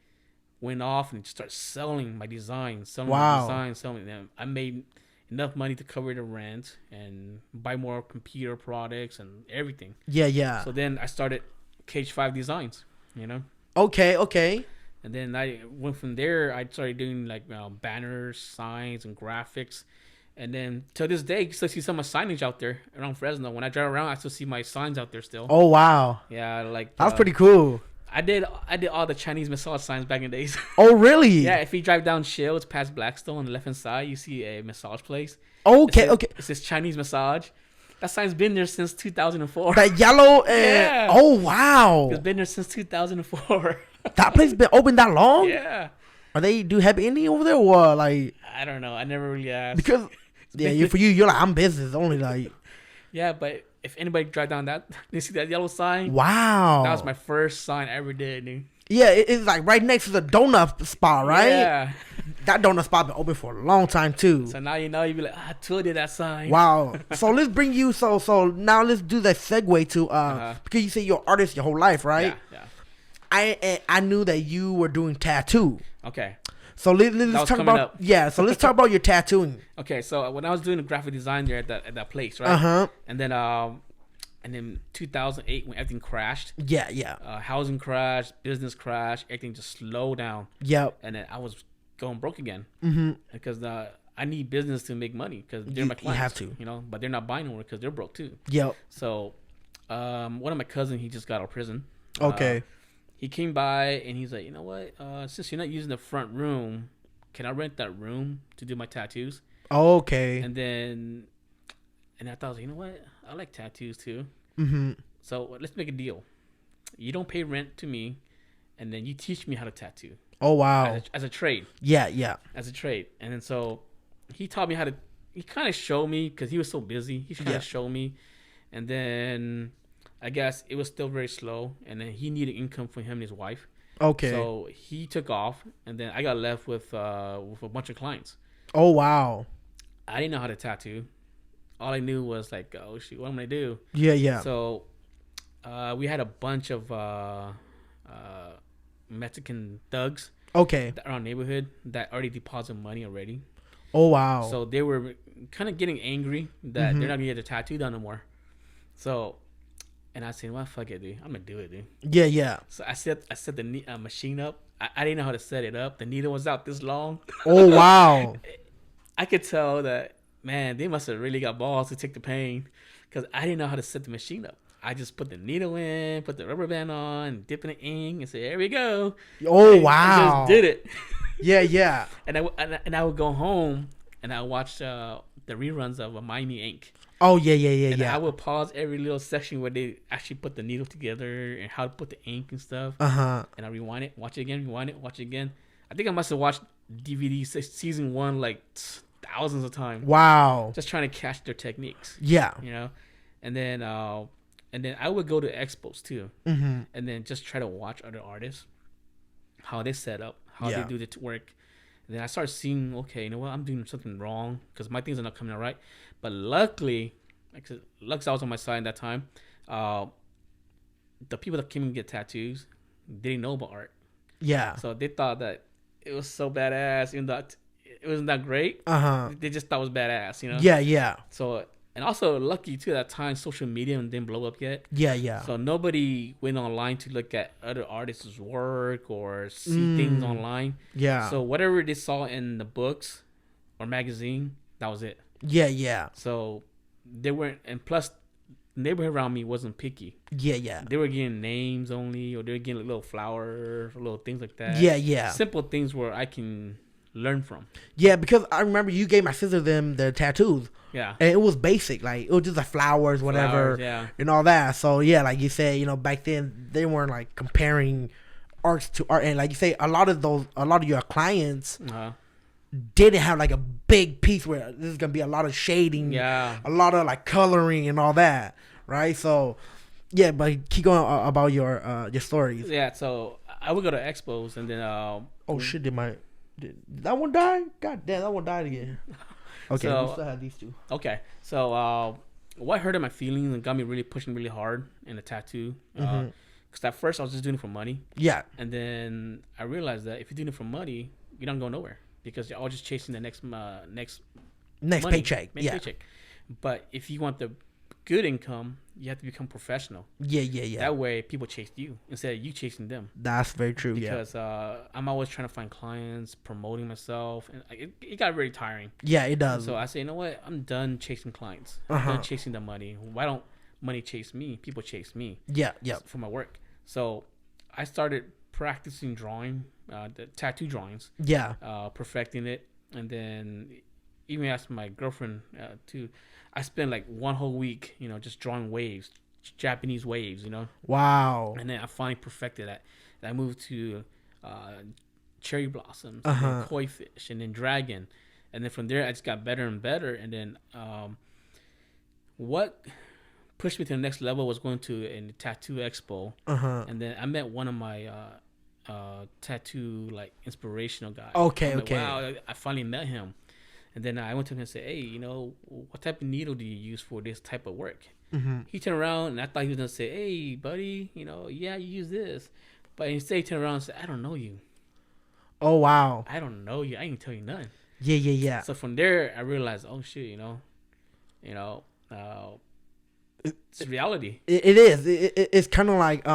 went off and started selling my designs, selling them. I made enough money to cover the rent and buy more computer products and everything. Yeah. So then I started CH5 Designs, Okay. And then I went from there. I started doing like banners, signs, and graphics. And then to this day, you still see some of my signage out there around Fresno. When I drive around, I still see my signs out there still. Oh, wow. Yeah, like that's pretty cool. I did all the Chinese massage signs back in the days. Oh, really? Yeah, if you drive down Shields past Blackstone on the left hand side, you see a massage place. Okay. It says Chinese massage. That sign's been there since 2004. That yellow and oh wow. It's been there since 2004. That place been open that long? Yeah. Are they do happy ending over there or like? I don't know. I never really asked. Because you're like I'm business only like. Yeah, but if anybody drive down that, they see that yellow sign. Wow. That was my first sign I ever did, dude. Yeah, it's like right next to the donut spot, right? Yeah. That donut spot been open for a long time too. So now you be like, TOUA did that sign. Wow. So let's bring you so now let's do that segue to because you say you're an artist your whole life, right? Yeah. I knew that you were doing tattoo. Okay. So let's talk about so let's talk about your tattooing. Okay, so when I was doing the graphic design there at that place, right? And then 2008 when everything crashed. Yeah. Housing crashed, business crashed, everything just slowed down. Yep. And then I was going broke again. Mm-hmm. Because I need business to make money because they're my clients. You have to. But they're not buying no more because they're broke too. Yep. So one of my cousins, he just got out of prison. Okay. He came by and he's like, you know what? Since you're not using the front room, can I rent that room to do my tattoos? Okay. And I thought, you know what? I like tattoos too. Mm-hmm. So let's make a deal. You don't pay rent to me, and then you teach me how to tattoo. Oh wow! As a trade. Yeah. As a trade, and then so he taught me how to. He kind of showed me because he was so busy. He kind of showed me, and then I guess it was still very slow, and then he needed income for him and his wife. Okay. So he took off, and then I got left with a bunch of clients. Oh wow! I didn't know how to tattoo. All I knew was like, oh shoot, what am I gonna do? Yeah. So we had a bunch of Mexican thugs. Okay. Around our neighborhood that already deposited money already. Oh wow! So they were kind of getting angry that they're not gonna get the tattoo done no more. So, and I said, well, fuck it, dude. I'm gonna do it, dude. Yeah. So I set the machine up. I didn't know how to set it up. The needle was out this long. Oh wow! I could tell that. Man, they must have really got balls to take the pain because I didn't know how to set the machine up. I just put the needle in, put the rubber band on, dip in the ink, and say, "Here we go." Oh and wow! I just did it. Yeah. And I would go home and I would watch the reruns of Miami Ink. Oh yeah. And I would pause every little section where they actually put the needle together and how to put the ink and stuff. And I rewind it, watch it again, rewind it, watch it again. I think I must have watched DVD season 1 like thousands of times. Wow. Just trying to catch their techniques. Yeah. And then And then I would go to expos too, and then just try to watch other artists, how they set up, how they do the work. And then I started seeing, okay, you know what, I'm doing something wrong because my things are not coming out right. But luckily, I was on my side at that time. The people that came and get tattoos didn't know about art. Yeah. So they thought that it was so badass, even though it wasn't that great. They just thought it was badass, you know? Yeah, yeah. So, and also lucky too, at that time, social media didn't blow up yet. Yeah, yeah. So nobody went online to look at other artists' work or see things online. Yeah. So whatever they saw in the books or magazine, that was it. Yeah, yeah. So they weren't, and plus, the neighborhood around me wasn't picky. Yeah, yeah. They were getting names only, or they were getting like little flowers, little things like that. Yeah, yeah. Simple things where I can learn from. Yeah, because I remember you gave my sister them their tattoos. Yeah. And it was basic. Like, it was just like flowers, whatever. Yeah. And all that. So, yeah, like you said, you know, back then, they weren't like comparing arts to art. And like you say, a lot of your clients didn't have like a big piece where this is going to be a lot of shading. Yeah. A lot of like coloring and all that. Right. So, yeah, but keep going about your stories. Yeah. So, I would go to expos and then. Oh, shit. Did that one die? God damn, that one died again. Okay, so, we still have these two. Okay, so what hurt my feelings and got me really pushing really hard in the tattoo. Because at first I was just doing it for money. Yeah. And then I realized that if you're doing it for money, you don't go nowhere because you're all just chasing the next paycheck. Yeah. Paycheck. But if you want the good income, you have to become professional. Yeah, yeah, yeah. That way, people chase you instead of you chasing them. That's very true. Because I'm always trying to find clients, promoting myself, and it got very tiring. Yeah, it does. So I say, you know what? I'm done chasing clients. I'm done chasing the money. Why don't money chase me? People chase me. Yeah, yeah. For my work. So I started practicing drawing, the tattoo drawings. Yeah. Perfecting it, and then even asked my girlfriend too. I spent like one whole week, you know, just drawing waves, Japanese waves, you know. Wow. And then I finally perfected that. And I moved to cherry blossoms, and then koi fish, and then dragon. And then from there, I just got better and better. And then what pushed me to the next level was going to a tattoo expo. And then I met one of my tattoo, like, inspirational guys. Okay, okay. Wow, I finally met him. And then I went to him and said, hey, you know, what type of needle do you use for this type of work? He turned around, and I thought he was going to say, hey, buddy, you know, yeah, you use this. But instead, he turned around and said, I don't know you. Oh, wow. I don't know you. I ain't tell you nothing. Yeah, yeah, yeah. So from there, I realized, oh, shit, you know, it's reality. It is. It's kind of like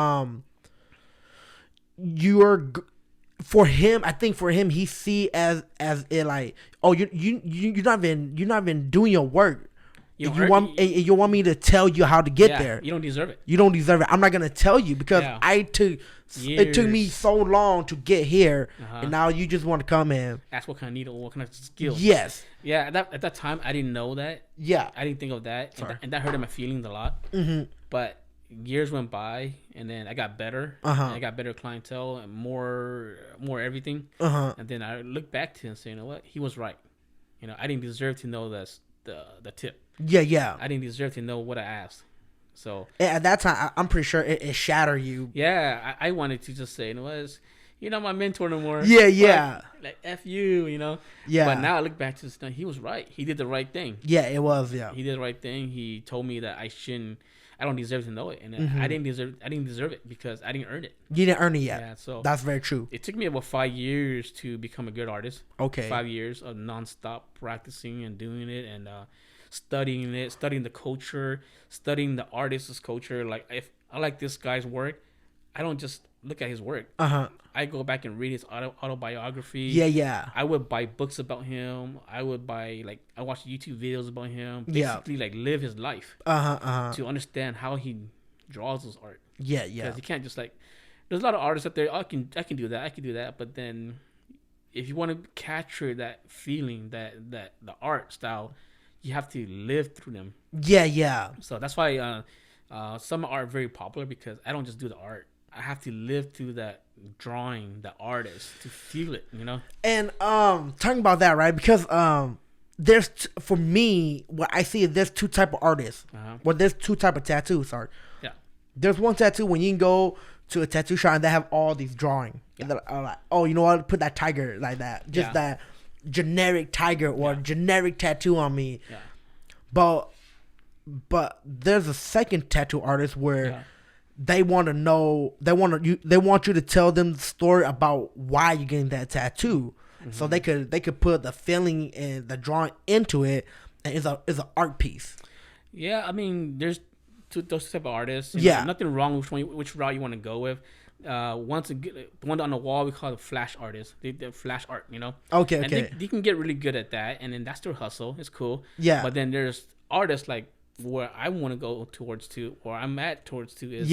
you're... For him, I think for him, he see as it like, oh, you're not even doing your work. You want me to tell you how to get there. You don't deserve it. You don't deserve it. I'm not gonna tell you because it took me so long to get here, and now you just want to come in. Ask what kind of needle, what kind of skills. Yes. Yeah. At that time, I didn't know that. Yeah. I didn't think of that, and that hurted my feelings a lot. But years went by, and then I got better. And I got better clientele and more everything. And then I look back to him and say, you know what? He was right. You know, I didn't deserve to know the tip. Yeah, yeah. I didn't deserve to know what I asked. So at that time, I'm pretty sure it shattered you. Yeah, I wanted to just say, you know what? You're not my mentor no more. Yeah, yeah. Like F you, you know. Yeah. But now I look back to this thing. He was right. He did the right thing. Yeah, it was. Yeah. He did the right thing. He told me that I don't deserve to know it, and I didn't deserve it because I didn't earn it. You didn't earn it yet. Yeah, so that's very true. It took me about 5 years to become a good artist. Okay. 5 years of nonstop practicing and doing it, and studying the culture, studying the artist's culture. Like, if I like this guy's work, I don't just look at his work. I go back and read his autobiography. Yeah, yeah. I would buy books about him. I watch YouTube videos about him. Basically, like, live his life. To understand how he draws his art. Yeah, yeah. Because you can't just, like, there's a lot of artists out there. Oh, I can do that. I can do that. But then, if you want to capture that feeling, that the art style, you have to live through them. Yeah, yeah. So that's why some are very popular, because I don't just do the art. I have to live through that drawing, the artist, to feel it, you know? And talking about that, right? Because for me, what I see is there's two type of artists. Well, there's two type of tattoos. Sorry. Yeah. There's one tattoo when you can go to a tattoo shop and they have all these drawings. Yeah. Like, oh, you know what? Put that tiger like that. Just that generic tiger or generic tattoo on me. Yeah. But there's a second tattoo artist where they want to know. They want you to tell them the story about why you're getting that tattoo. So they could put the feeling and the drawing into it, and it's an art piece. Yeah, I mean, there's those type of artists. You know, nothing wrong with which route you want to go with. Once the one on the wall we call the flash artist. The flash art, you know. Okay. And they can get really good at that, and then that's their hustle. It's cool. Yeah. But then there's artists like where I want to go towards to, or I'm at towards to is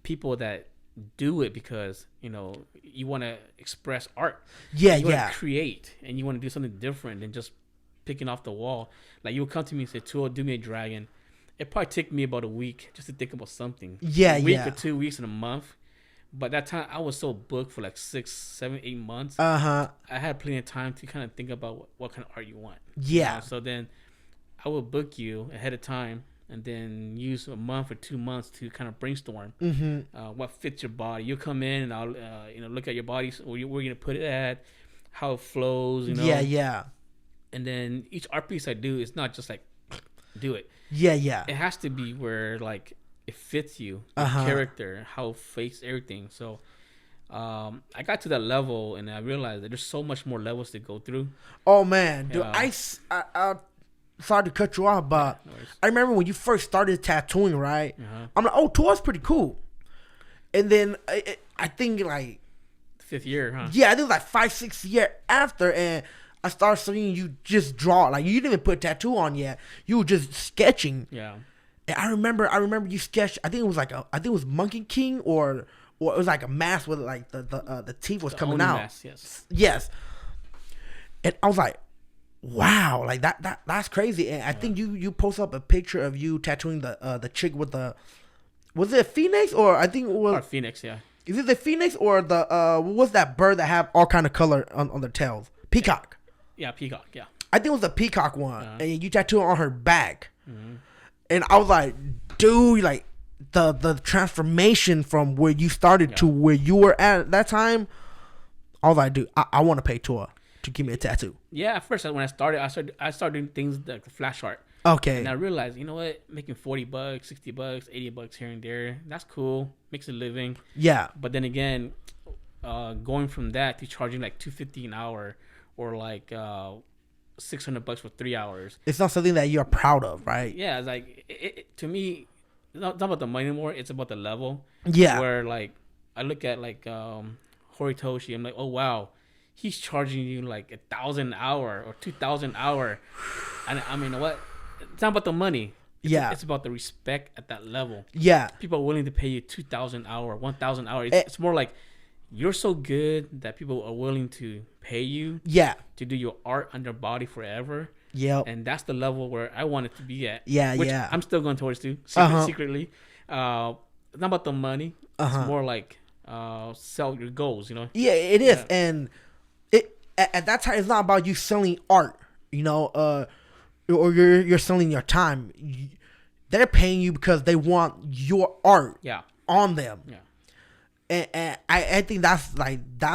people that do it because you know you want to express art. You want to create, and you want to do something different than just picking off the wall. Like you would come to me and say, "TOUA, do me a dragon." It probably took me about a week just to think about something. A week or 2 weeks in a month. But that time I was so booked for like 6, 7, 8 months. I had plenty of time to kind of think about what kind of art you want. Yeah. You know? So then I would book you ahead of time. And then use a month or 2 months to kind of brainstorm what fits your body. You come in and I'll look at your body, where you're gonna put it at, how it flows. You know. Yeah. And then each art piece I do is not just like do it. Yeah. It has to be where like it fits you, the character, how it face everything. So I got to that level and I realized that there's so much more levels to go through. Oh man, dude, I sorry to cut you off, but I remember when you first started tattooing, right? I'm like, oh, TOUA's pretty cool. And then I think like 5th year, huh? Yeah, I think like 5, 6 years after, and I started seeing you just draw. Like you didn't even put a tattoo on yet. You were just sketching. Yeah. And I remember you sketched. I think it was Monkey King or it was like a mask with like the teeth was coming out. Mask, yes. And I was like, wow, like that's crazy. And I think you post up a picture of you tattooing the chick with the, was it a phoenix or I think it was or phoenix, yeah. Is it the phoenix or the what was that bird that have all kind of color on their tails? Peacock. Yeah, peacock. Yeah. I think it was the peacock one, and you tattooed on her back. And I was like, dude, like the transformation from where you started to where you were at that time. I was like, dude, I want to pay TOUA to give me a tattoo. Yeah, at first when I started doing things like the flash art. Okay. And I realized, you know what, making $40, $60, $80 here and there, that's cool. Makes a living. Yeah. But then again, going from that to charging like $250 an hour or like $600 for 3 hours. It's not something that you're proud of, right? Yeah, it's like to me, it's not about the money anymore. It's about the level. Yeah. Where like I look at like Horitoshi, I'm like, oh wow, he's charging you like $1,000 an hour or $2,000 an hour, and I mean what? It's not about the money. It's about the respect at that level. Yeah. People are willing to pay you $2,000 an hour, $1,000 an hour. It's more like you're so good that people are willing to pay you. Yeah. To do your art on their body forever. Yeah. And that's the level where I want it to be at. Yeah. Which I'm still going towards too. Secretly. It's not about the money. It's more like sell your goals, you know? Yeah, it is. Yeah. And at that time, it's not about you selling art, you know, or you're selling your time. They're paying you because they want your art on them. Yeah. And I think that's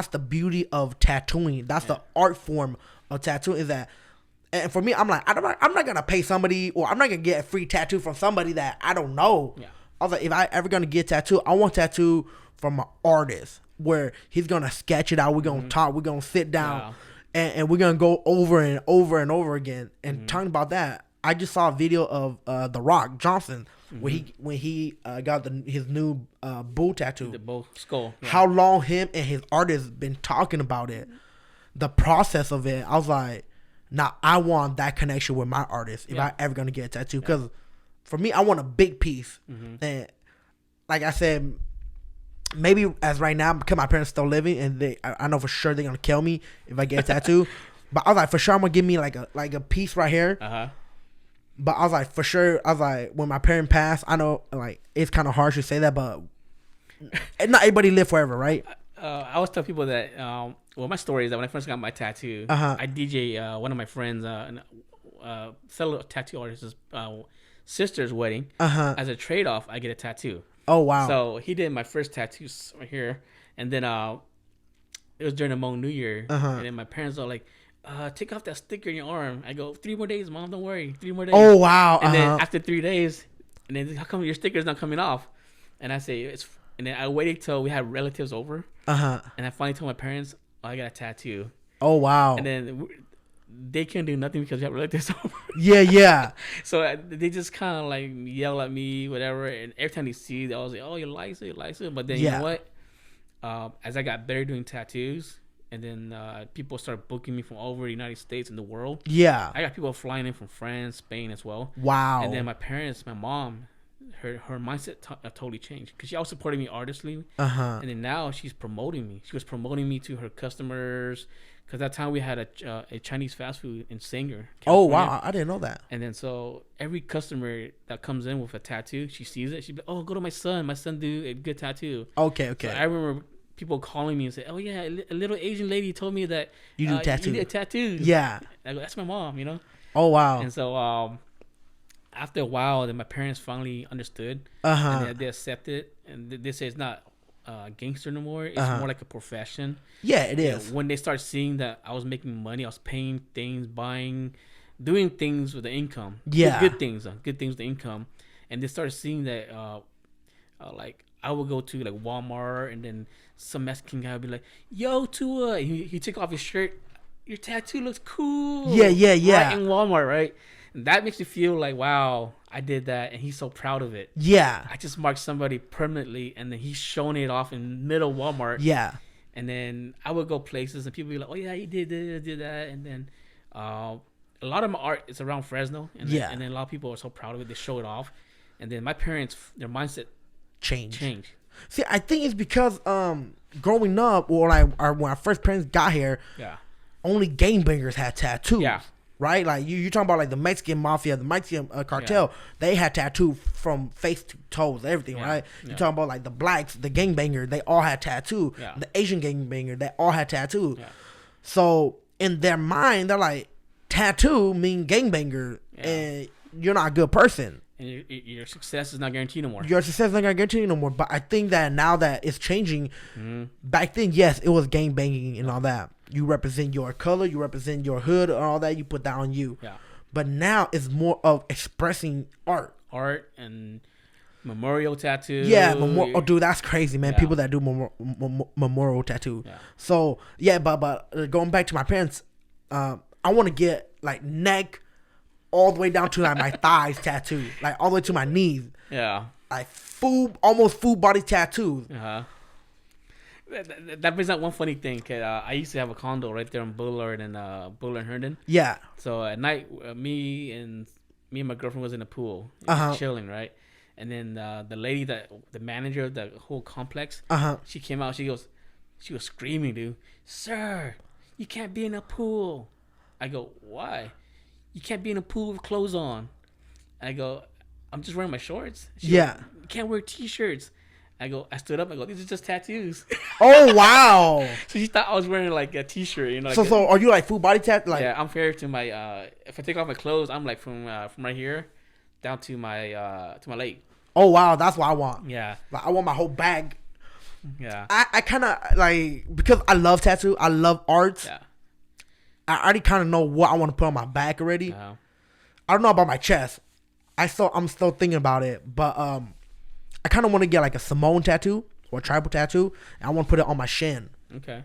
the beauty of tattooing. That's the art form of tattooing, is that. And for me, I'm like, I'm not gonna pay somebody, or I'm not gonna get a free tattoo from somebody that I don't know. Yeah. I was like, if I ever gonna get a tattoo, I want a tattoo from an artist where he's gonna sketch it out. We're gonna talk. We're gonna sit down, and we're gonna go over and over and over again. And talking about that, I just saw a video of The Rock Johnson when he got his new bull tattoo, the bull skull. Yeah. How long him and his artist been talking about it, the process of it. I was like, now I want that connection with my artist if I ever gonna get a tattoo, because for me, I want a big piece. And like I said, maybe as right now, because my parents still living, and I know for sure they're gonna kill me if I get a tattoo. But I was like, for sure I'm gonna give me like a piece right here. But I was like, for sure, I was like, when my parent passed, I know like it's kind of harsh to say that, but not everybody live forever, right? I always tell people that. Well, my story is that when I first got my tattoo, I DJ one of my friends fellow tattoo artist's sister's wedding. As a trade off, I get a tattoo. Oh wow! So he did my first tattoos right here, and then it was during the Hmong New Year, and then my parents are like, take off that sticker in your arm. I go, 3 more days, Mom, don't worry, 3 more days. Oh wow! And then after 3 days, and then how come your sticker's not coming off? And I say it's. And then I waited till we had relatives over, and I finally told my parents, I got a tattoo. Oh wow! And then they can't do nothing because we have relatives over. Yeah. So they just kind of like yell at me, whatever. And every time they see it, I was like, "Oh, you like it." But then you know what? As I got better doing tattoos, and then people started booking me from all over the United States and the world. Yeah. I got people flying in from France, Spain as well. Wow. And then my parents, my mom, her mindset totally changed because she always supported me artistly. And then now she's promoting me. She was promoting me to her customers because that time we had a Chinese fast food in Sanger, California. Oh wow, I didn't know that. And then so every customer that comes in with a tattoo, she sees it, she'd be like, "Oh, go to my son do a good tattoo." Okay. So I remember people calling me and say, "Oh yeah, a little Asian lady told me that you do tattoos." You did tattoos. Yeah. I go, "That's my mom," you know. Oh wow. And so after a while, then my parents finally understood, and they accepted, and they say it's not gangster no more. It's more like a profession. Yeah, it is. When they start seeing that I was making money, I was paying things, doing things with the income. Yeah, good things with the income, and they started seeing that like I would go to like Walmart, and then some Mexican guy would be like, "Yo, TOUA," he took off his shirt. "Your tattoo looks cool." Yeah. Right in Walmart, right? And that makes you feel like, wow, I did that, and he's so proud of it. Yeah. I just marked somebody permanently, and then he's showing it off in middle Walmart. Yeah. And then I would go places, and people would be like, "Oh yeah, he did this, did that." And then a lot of my art is around Fresno, and then a lot of people are so proud of it, they show it off. And then my parents, their mindset changed. See, I think it's because growing up, or like when our first parents got here, only gangbangers had tattoos. Yeah. Right, like you're talking about like the Mexican mafia, the Mexican cartel. They had tattoo from face to toes, everything. Right, you're talking about like the blacks, the gangbanger. They all had tattoo. The Asian gangbanger, they all had tattoo. So in their mind, they're like, tattoo mean gangbanger, and you're not a good person. And your success is not guaranteed no more. Your success is not guaranteed no more. But I think that now that it's changing, back then, yes, it was gang banging and all that. You represent your color, you represent your hood, and all that. You put that on you. Yeah. But now it's more of expressing art. Art and memorial tattoo. Yeah, oh, dude, that's crazy, man. People that do memorial tattoo. Yeah. So but going back to my parents, I want to get like neck all the way down to like my thighs tattoo, like all the way to my knees. Yeah. Like almost full body tattoos. That brings up one funny thing. Cause, I used to have a condo right there in Bullard and Herndon. Yeah. So at night, me and my girlfriend was in the pool, chilling, right? And then the lady the manager of the whole complex, she came out. She was screaming, dude, "Sir, you can't be in a pool." I go, "Why? You can't be in a pool with clothes on." I go, "I'm just wearing my shorts." She goes, "You can't wear t-shirts." I stood up. I go, "These are just tattoos." Oh wow! So she thought I was wearing like a t-shirt, you know. Like so are you like full body tattoo? Like, yeah, I'm fair to my. If I take off my clothes, I'm like from right here down to my leg. Oh wow, that's what I want. Yeah, like I want my whole bag. Yeah, I kind of like, because I love tattoo. I love art. Yeah, I already kind of know what I want to put on my back already. I don't know about my chest. I'm still thinking about it, but I kind of want to get like a Samoan tattoo or a tribal tattoo, and I want to put it on my shin. Okay.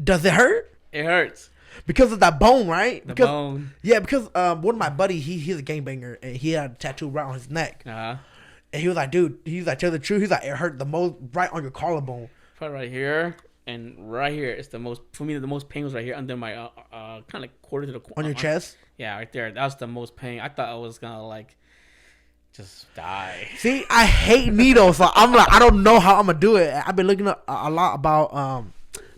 Does it hurt? It hurts. Because of that bone, right? The bone. Yeah, because one of my buddies, he's a gangbanger, and he had a tattoo right on his neck. And he was like, dude, tell the truth. He's like, it hurt the most right on your collarbone. Right here and right here. It's the most, for me, the most pain was right here under my, kind of like quarter to the... On your chest? Yeah, right there. That was the most pain. I thought I was going to like... just die. See, I hate needles, so I'm like, I don't know how I'm gonna do it. I've been looking up a lot about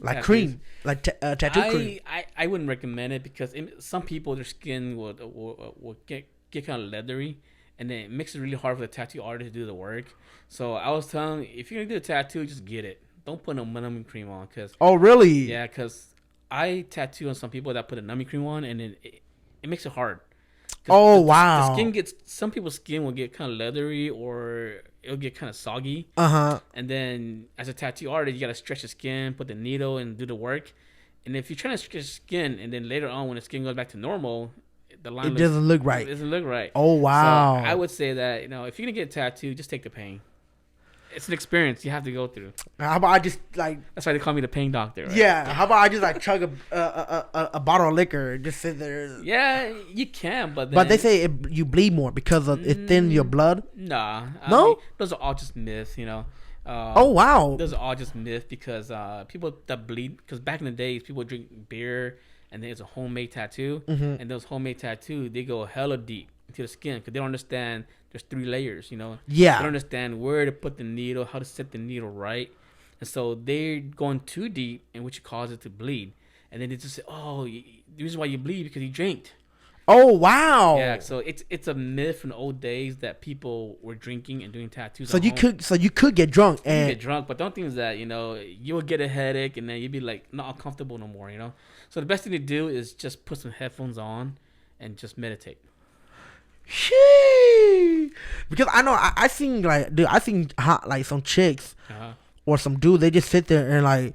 like tattoos. Cream, like tattoo cream. I wouldn't recommend it because some people, their skin will get kind of leathery, and then it makes it really hard for the tattoo artist to do the work. So I was telling, if you're gonna do a tattoo, just get it. Don't put no numbing cream on, cause really? Yeah, cause I tattoo on some people that put a numbing cream on, and it makes it hard. Oh, The wow. some people's skin will get kind of leathery or it'll get kind of soggy. And then as a tattoo artist, you gotta stretch the skin, put the needle, and do the work. And if you're trying to stretch skin, and then later on when the skin goes back to normal, it doesn't look right. It doesn't look right. Oh, wow. So I would say that if you're gonna get a tattoo, just take the pain. It's an experience you have to go through. How about I just like? That's why they call me the pain doctor. Right? Yeah. How about I just like chug a bottle of liquor and just sit there? Yeah, you can, but they say you bleed more because it thins your blood. Nah. No. I mean, those are all just myths. Oh, wow. Those are all just myths because people that bleed. Because back in the days, people drink beer and then it's a homemade tattoo, and those homemade tattoos they go hella deep into the skin because they don't understand. There's 3 layers, Yeah. They don't understand where to put the needle, how to set the needle right. And so they're going too deep, and which causes it to bleed. And then they just say, oh, the reason why you bleed because you drank. Oh, wow. Yeah, so it's a myth from the old days that people were drinking and doing tattoos. So you could get drunk and get drunk, but don't think that you will get a headache and then you'd be like not uncomfortable no more. So the best thing to do is just put some headphones on and just meditate. Sheesh. Because I know I seen like dude, I seen like some chicks or some dude, they just sit there and like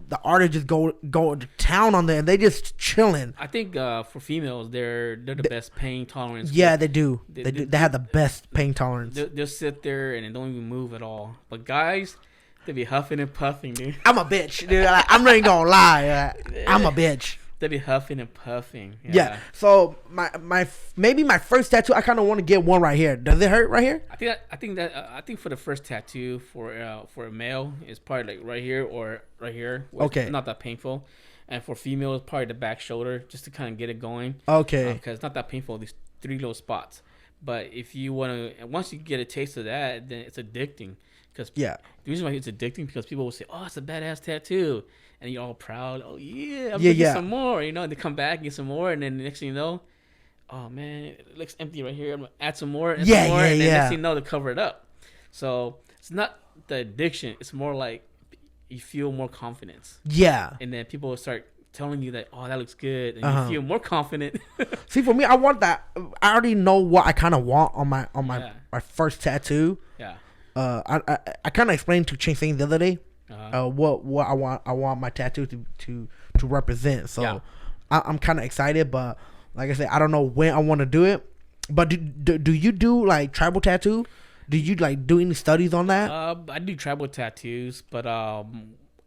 the artist just go to town on there and they just chilling. I think for females they're the best pain tolerance. Yeah, they do. They have the best pain tolerance. They'll sit there and they don't even move at all. But guys, they be huffing and puffing, dude. I'm a bitch, dude. Like, I'm not even gonna lie. I'm a bitch. They be huffing and puffing. Yeah. So maybe my first tattoo, I kind of want to get one right here. Does it hurt right here? I think for the first tattoo for a male is probably like right here or right here. Okay. It's not that painful, and for female it's probably the back shoulder just to kind of get it going. Okay. Because it's not that painful. These 3 little spots. But if you want to, once you get a taste of that, then it's addicting. Because the reason why it's addicting because people will say, "Oh, it's a badass tattoo." And you're all proud. Oh yeah, I'm gonna get some more. They come back and get some more, and then the next thing you know, oh man, it looks empty right here. I'm gonna add some more, and some more, and then next thing you know, to cover it up. So it's not the addiction. It's more like you feel more confidence. Yeah. And then people will start telling you that, oh, that looks good, and you feel more confident. See, for me, I want that. I already know what I kind of want on my first tattoo. Yeah. I kind of explained to Ching Sing the other day. What I want my tattoo to represent. So I'm kind of excited, but like I said, I don't know when I want to do it. But do you do like tribal tattoo? Do you like do any studies on that? I do tribal tattoos, but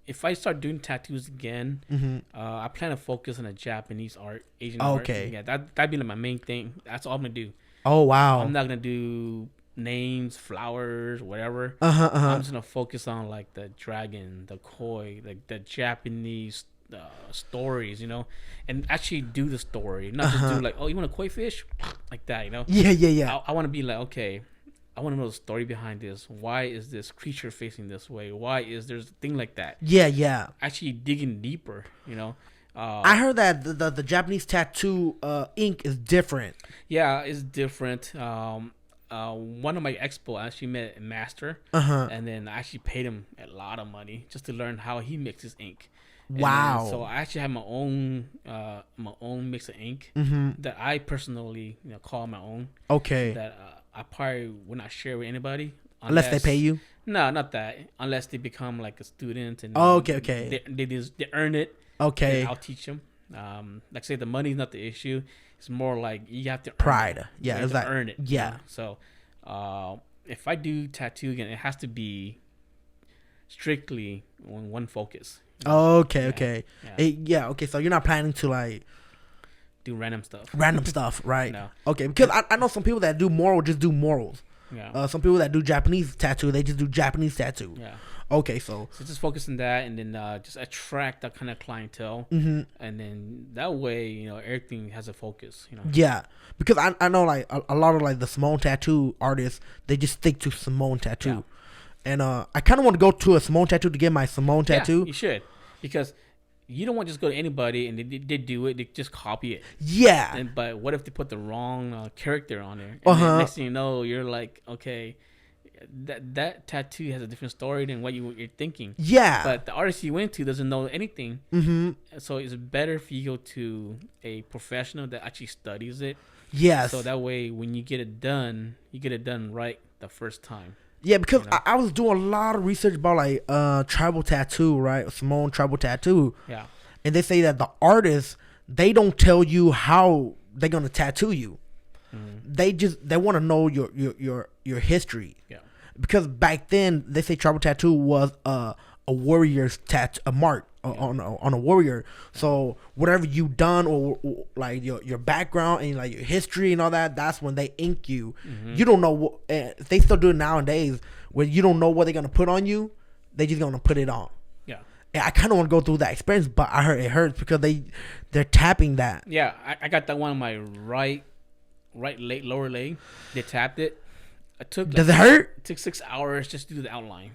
if I start doing tattoos again, I plan to focus on the Japanese art, Asian art. Okay. Yeah, that'd be like my main thing. That's all I'm gonna do. Oh wow. I'm not gonna do names, flowers, whatever. I'm just gonna focus on like the dragon, the koi, like the Japanese stories, and actually do the story, not just do like, oh, you want a koi fish, like that, Yeah. I want to be like, okay, I want to know the story behind this. Why is this creature facing this way? Why is there a thing like that? Yeah. Actually digging deeper, I heard that the Japanese tattoo ink is different. Yeah, it's different. One of my expo I actually met a master, and then I actually paid him a lot of money just to learn how he mixes ink. Wow! So I actually have my own mix of ink that I personally call my own. Okay. That I probably would not share with anybody unless they pay you. No, not that. Unless they become like a student and okay. They earn it. Okay. I'll teach them. Like I say, the money's not the issue. It's more like you have to pride. You have to earn it. Yeah. So, if I do tattoo again, it has to be strictly on one focus. Okay. Yeah. Okay. So you're not planning to like do random stuff. Right? No. Okay. Because I know some people that do moral just do morals. Yeah. Some people that do Japanese tattoo, they just do Japanese tattoo. Yeah. Okay, so just focus on that, and then just attract that kind of clientele, and then that way, everything has a focus. Yeah, because I know like a lot of like the Simone tattoo artists, they just stick to Simone tattoo, and I kind of want to go to a Simone tattoo to get my Simone tattoo. You should, because you don't want to just go to anybody and they do it, they just copy it. Yeah. But what if they put the wrong character on there? And then next thing you know, you're like, okay, that tattoo has a different story than what you're thinking. Yeah. But the artist you went to doesn't know anything. So it's better if you go to a professional that actually studies it Yes. So that way, when you get it done right the first time. Yeah, because I was doing a lot of research about like tribal tattoo, right? Samoan tribal tattoo. Yeah. And they say that the artists, they don't tell you how they're gonna tattoo you. They want to know your history. Yeah. Because back then they say tribal tattoo was a warrior's tattoo, a mark on a warrior. So whatever you done or like your background and like your history and all that, that's when they ink you. You don't know what they still do it nowadays, where you don't know what they're gonna put on you. They just gonna put it on. Yeah. And I kind of want to go through that experience, but I heard it hurts because they're tapping that. Yeah, I got that one on my right lower leg. They tapped it. Does it hurt? It took 6 hours just to do the outline.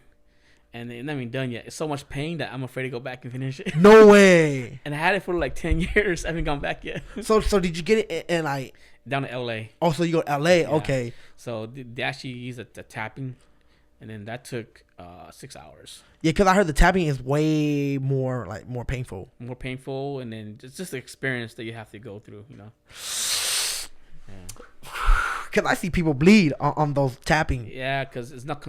And it's not even done yet. It's so much pain that I'm afraid to go back and finish it. No way. And I had it for like 10 years. I haven't gone back yet. So did you get it in like down to LA? Oh, so you go to LA? Yeah. Okay. So they actually used the tapping, and then that took 6 hours. Yeah, because I heard the tapping is way more painful. More painful, and then it's just the experience that you have to go through. Yeah. Because I see people bleed on those tapping. Yeah, because it's not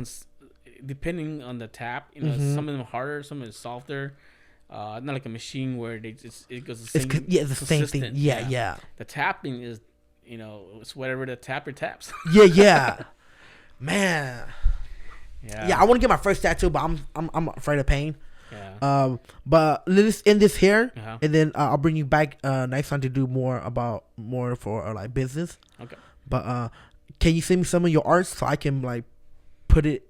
depending on the tap. Some of them are harder, some of them are softer. Not like a machine where it goes the same. It's the same thing. Yeah. The tapping is, it's whatever the tapper taps. Yeah. Man. Yeah. I want to get my first tattoo, but I'm afraid of pain. Yeah. But let's end this here, and then I'll bring you back next time to do more for like business. Okay. But can you send me some of your art so I can like put it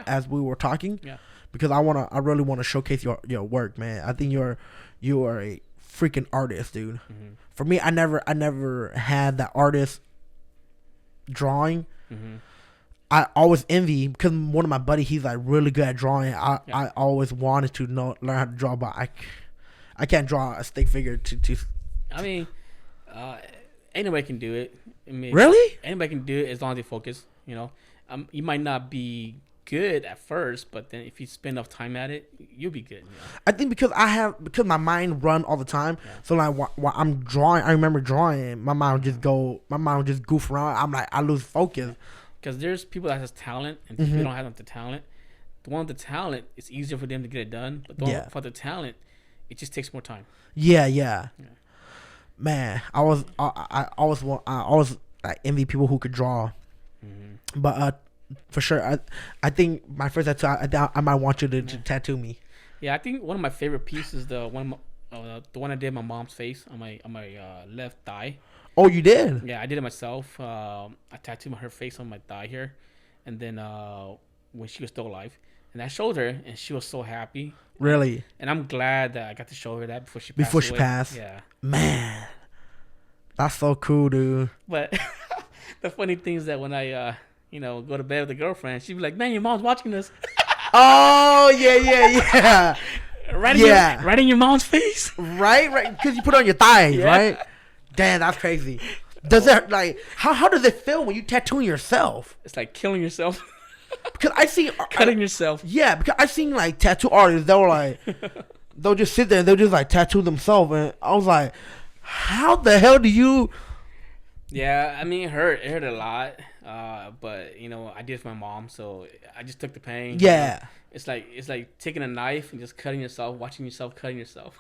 as we were talking? Yeah. Because I really want to showcase your work, man. I think you are a freaking artist, dude. For me, I never had that artist drawing. I always envy because one of my buddies, he's like really good at drawing. I always wanted to learn how to draw, but I can't draw a stick figure to. I mean, anybody can do it. I mean, really? Anybody can do it as long as they focus. You might not be good at first, but then if you spend enough time at it, you'll be good. I think because my mind run all the time. Yeah. So like while I'm drawing, I remember drawing, my mind would just goof around. I'm like, I lose focus. Because there's people that has talent and people don't have the talent. The one with the talent, it's easier for them to get it done. But the one for the talent, it just takes more time. Yeah. Man, I always like envy people who could draw. But for sure, I think my first tattoo, I might want you to tattoo me. Yeah, I think one of my favorite pieces, the one I did my mom's face on my left thigh. Oh, you did? Yeah, I did it myself. I tattooed her face on my thigh here, and then when she was still alive, and I showed her, and she was so happy. Really? And I'm glad that I got to show her that before she passed. Yeah. Man, that's so cool, dude. But the funny thing is that when I go to bed with a girlfriend, she'd be like, "Man, your mom's watching this." Oh yeah. Right in your mom's face. Right. Because you put it on your thighs, right? Damn, that's crazy. Does it like how does it feel when you tattooing yourself? It's like killing yourself. Because I see cutting yourself. Yeah, because I seen like tattoo artists. They'll just sit there and they'll just like tattoo themselves, and I was like, how the hell do you? Yeah, I mean it hurt a lot. But I did it for my mom, so I just took the pain. Yeah. It's like taking a knife and just cutting yourself, watching yourself cutting yourself.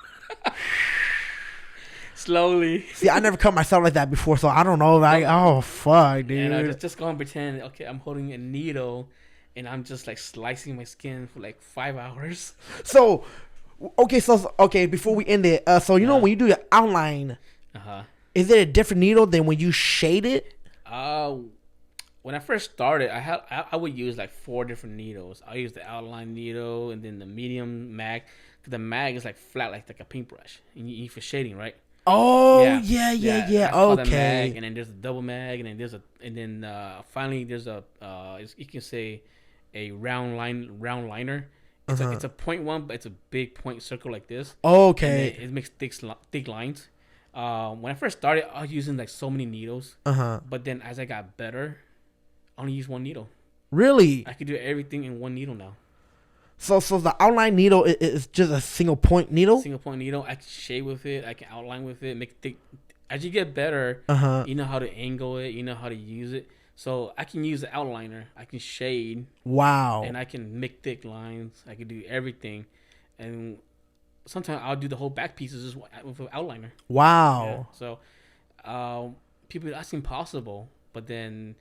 Slowly. See, I never cut myself like that before, so I don't know. Like, oh fuck, dude. And just go and pretend. Okay, I'm holding a needle, and I'm just like slicing my skin for like 5 hours. So, okay. Before we end it, so you know when you do your outline, is it a different needle than when you shade it? When I first started, I would use like 4 different needles. I use the outline needle and then the medium mag. The mag is like flat, like a paintbrush, and you for shading, right? Oh yeah. Okay. And then there's a double mag, and then finally there's a you can say a round liner. It's a point one, but it's a big point circle like this. Okay. It makes thick lines. When I first started, I was using like so many needles. But then as I got better, I only use one needle. Really? I can do everything in one needle now. So the outline needle is just a single point needle? Single point needle. I can shade with it. I can outline with it. Make thick as you get better, you know how to angle it, you know how to use it. So I can use the outliner, I can shade, and I can make thick lines. I can do everything, and sometimes I'll do the whole back pieces just with an outliner. Wow. Yeah. So people, that's impossible. But then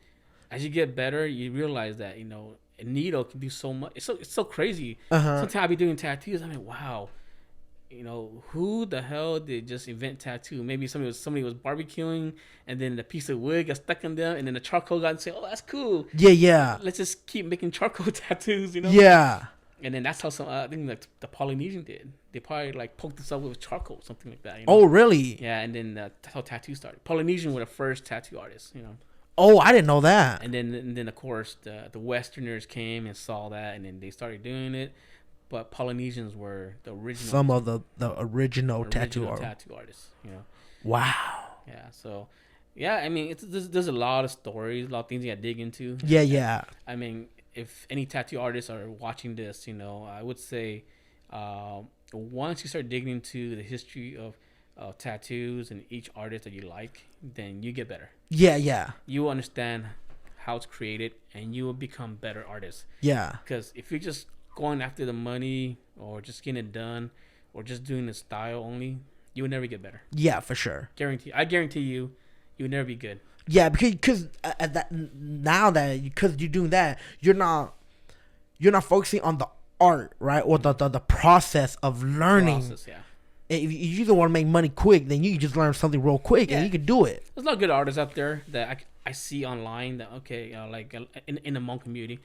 as you get better, you realize that a needle can do so much. It's so crazy. Sometimes I'll be doing tattoos. I'm like, wow. Who the hell did just invent tattoo? Maybe somebody was barbecuing, and then the piece of wood got stuck in them, and then the charcoal got and say, "Oh, that's cool." Yeah. Let's just keep making charcoal tattoos, Yeah. And then that's how I think like the Polynesian did. They probably like poked this up with charcoal, something like that. Oh, really? Yeah, and then that's how tattoos started. Polynesian were the first tattoo artists, Oh, I didn't know that. And then of course the Westerners came and saw that, and then they started doing it. But Polynesians were the original. Some of the original tattoo artists. Wow. Yeah. So, yeah. I mean, there's a lot of stories, a lot of things you got to dig into. Yeah. I mean, if any tattoo artists are watching this, I would say, once you start digging into the history of tattoos and each artist that you like, then you get better. Yeah. You understand how it's created, and you will become better artists. Yeah. Because if you're just going after the money or just getting it done or just doing the style only, you will never get better. Yeah, for sure. I guarantee you will never be good. Yeah, because because you're doing that, you're not focusing on the art, right, or the process of learning. If you don't want to make money quick, then you can just learn something real quick and you can do it. There's a lot of good artists out there that I see online that like in the Hmong community.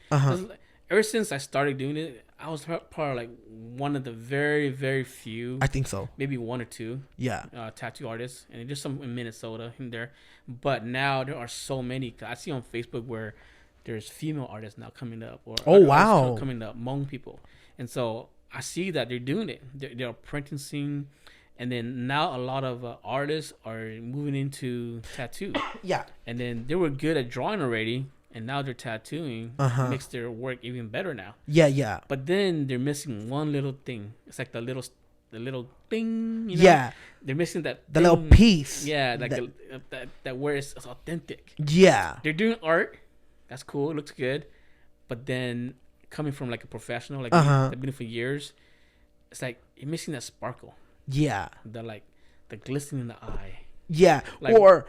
Ever since I started doing it, I was probably like one of the very, very few. I think so. Maybe one or two. Yeah. Tattoo artists, and there's some in Minnesota in there, but now there are so many. I see on Facebook where there's female artists now coming up, or wow, coming up, Hmong people, and so I see that they're doing it. They're apprenticing, and then now a lot of artists are moving into tattoo. Yeah. And then they were good at drawing already. And now they're tattooing. Makes their work even better now. Yeah. But then they're missing one little thing. It's like the little thing. Yeah. They're missing that. The little piece. Yeah, like that where it's authentic. Yeah. They're doing art. That's cool. It looks good. But then coming from like a professional, like they've been for years, it's like you're missing that sparkle. Yeah. The glisten in the eye. Yeah. Like, or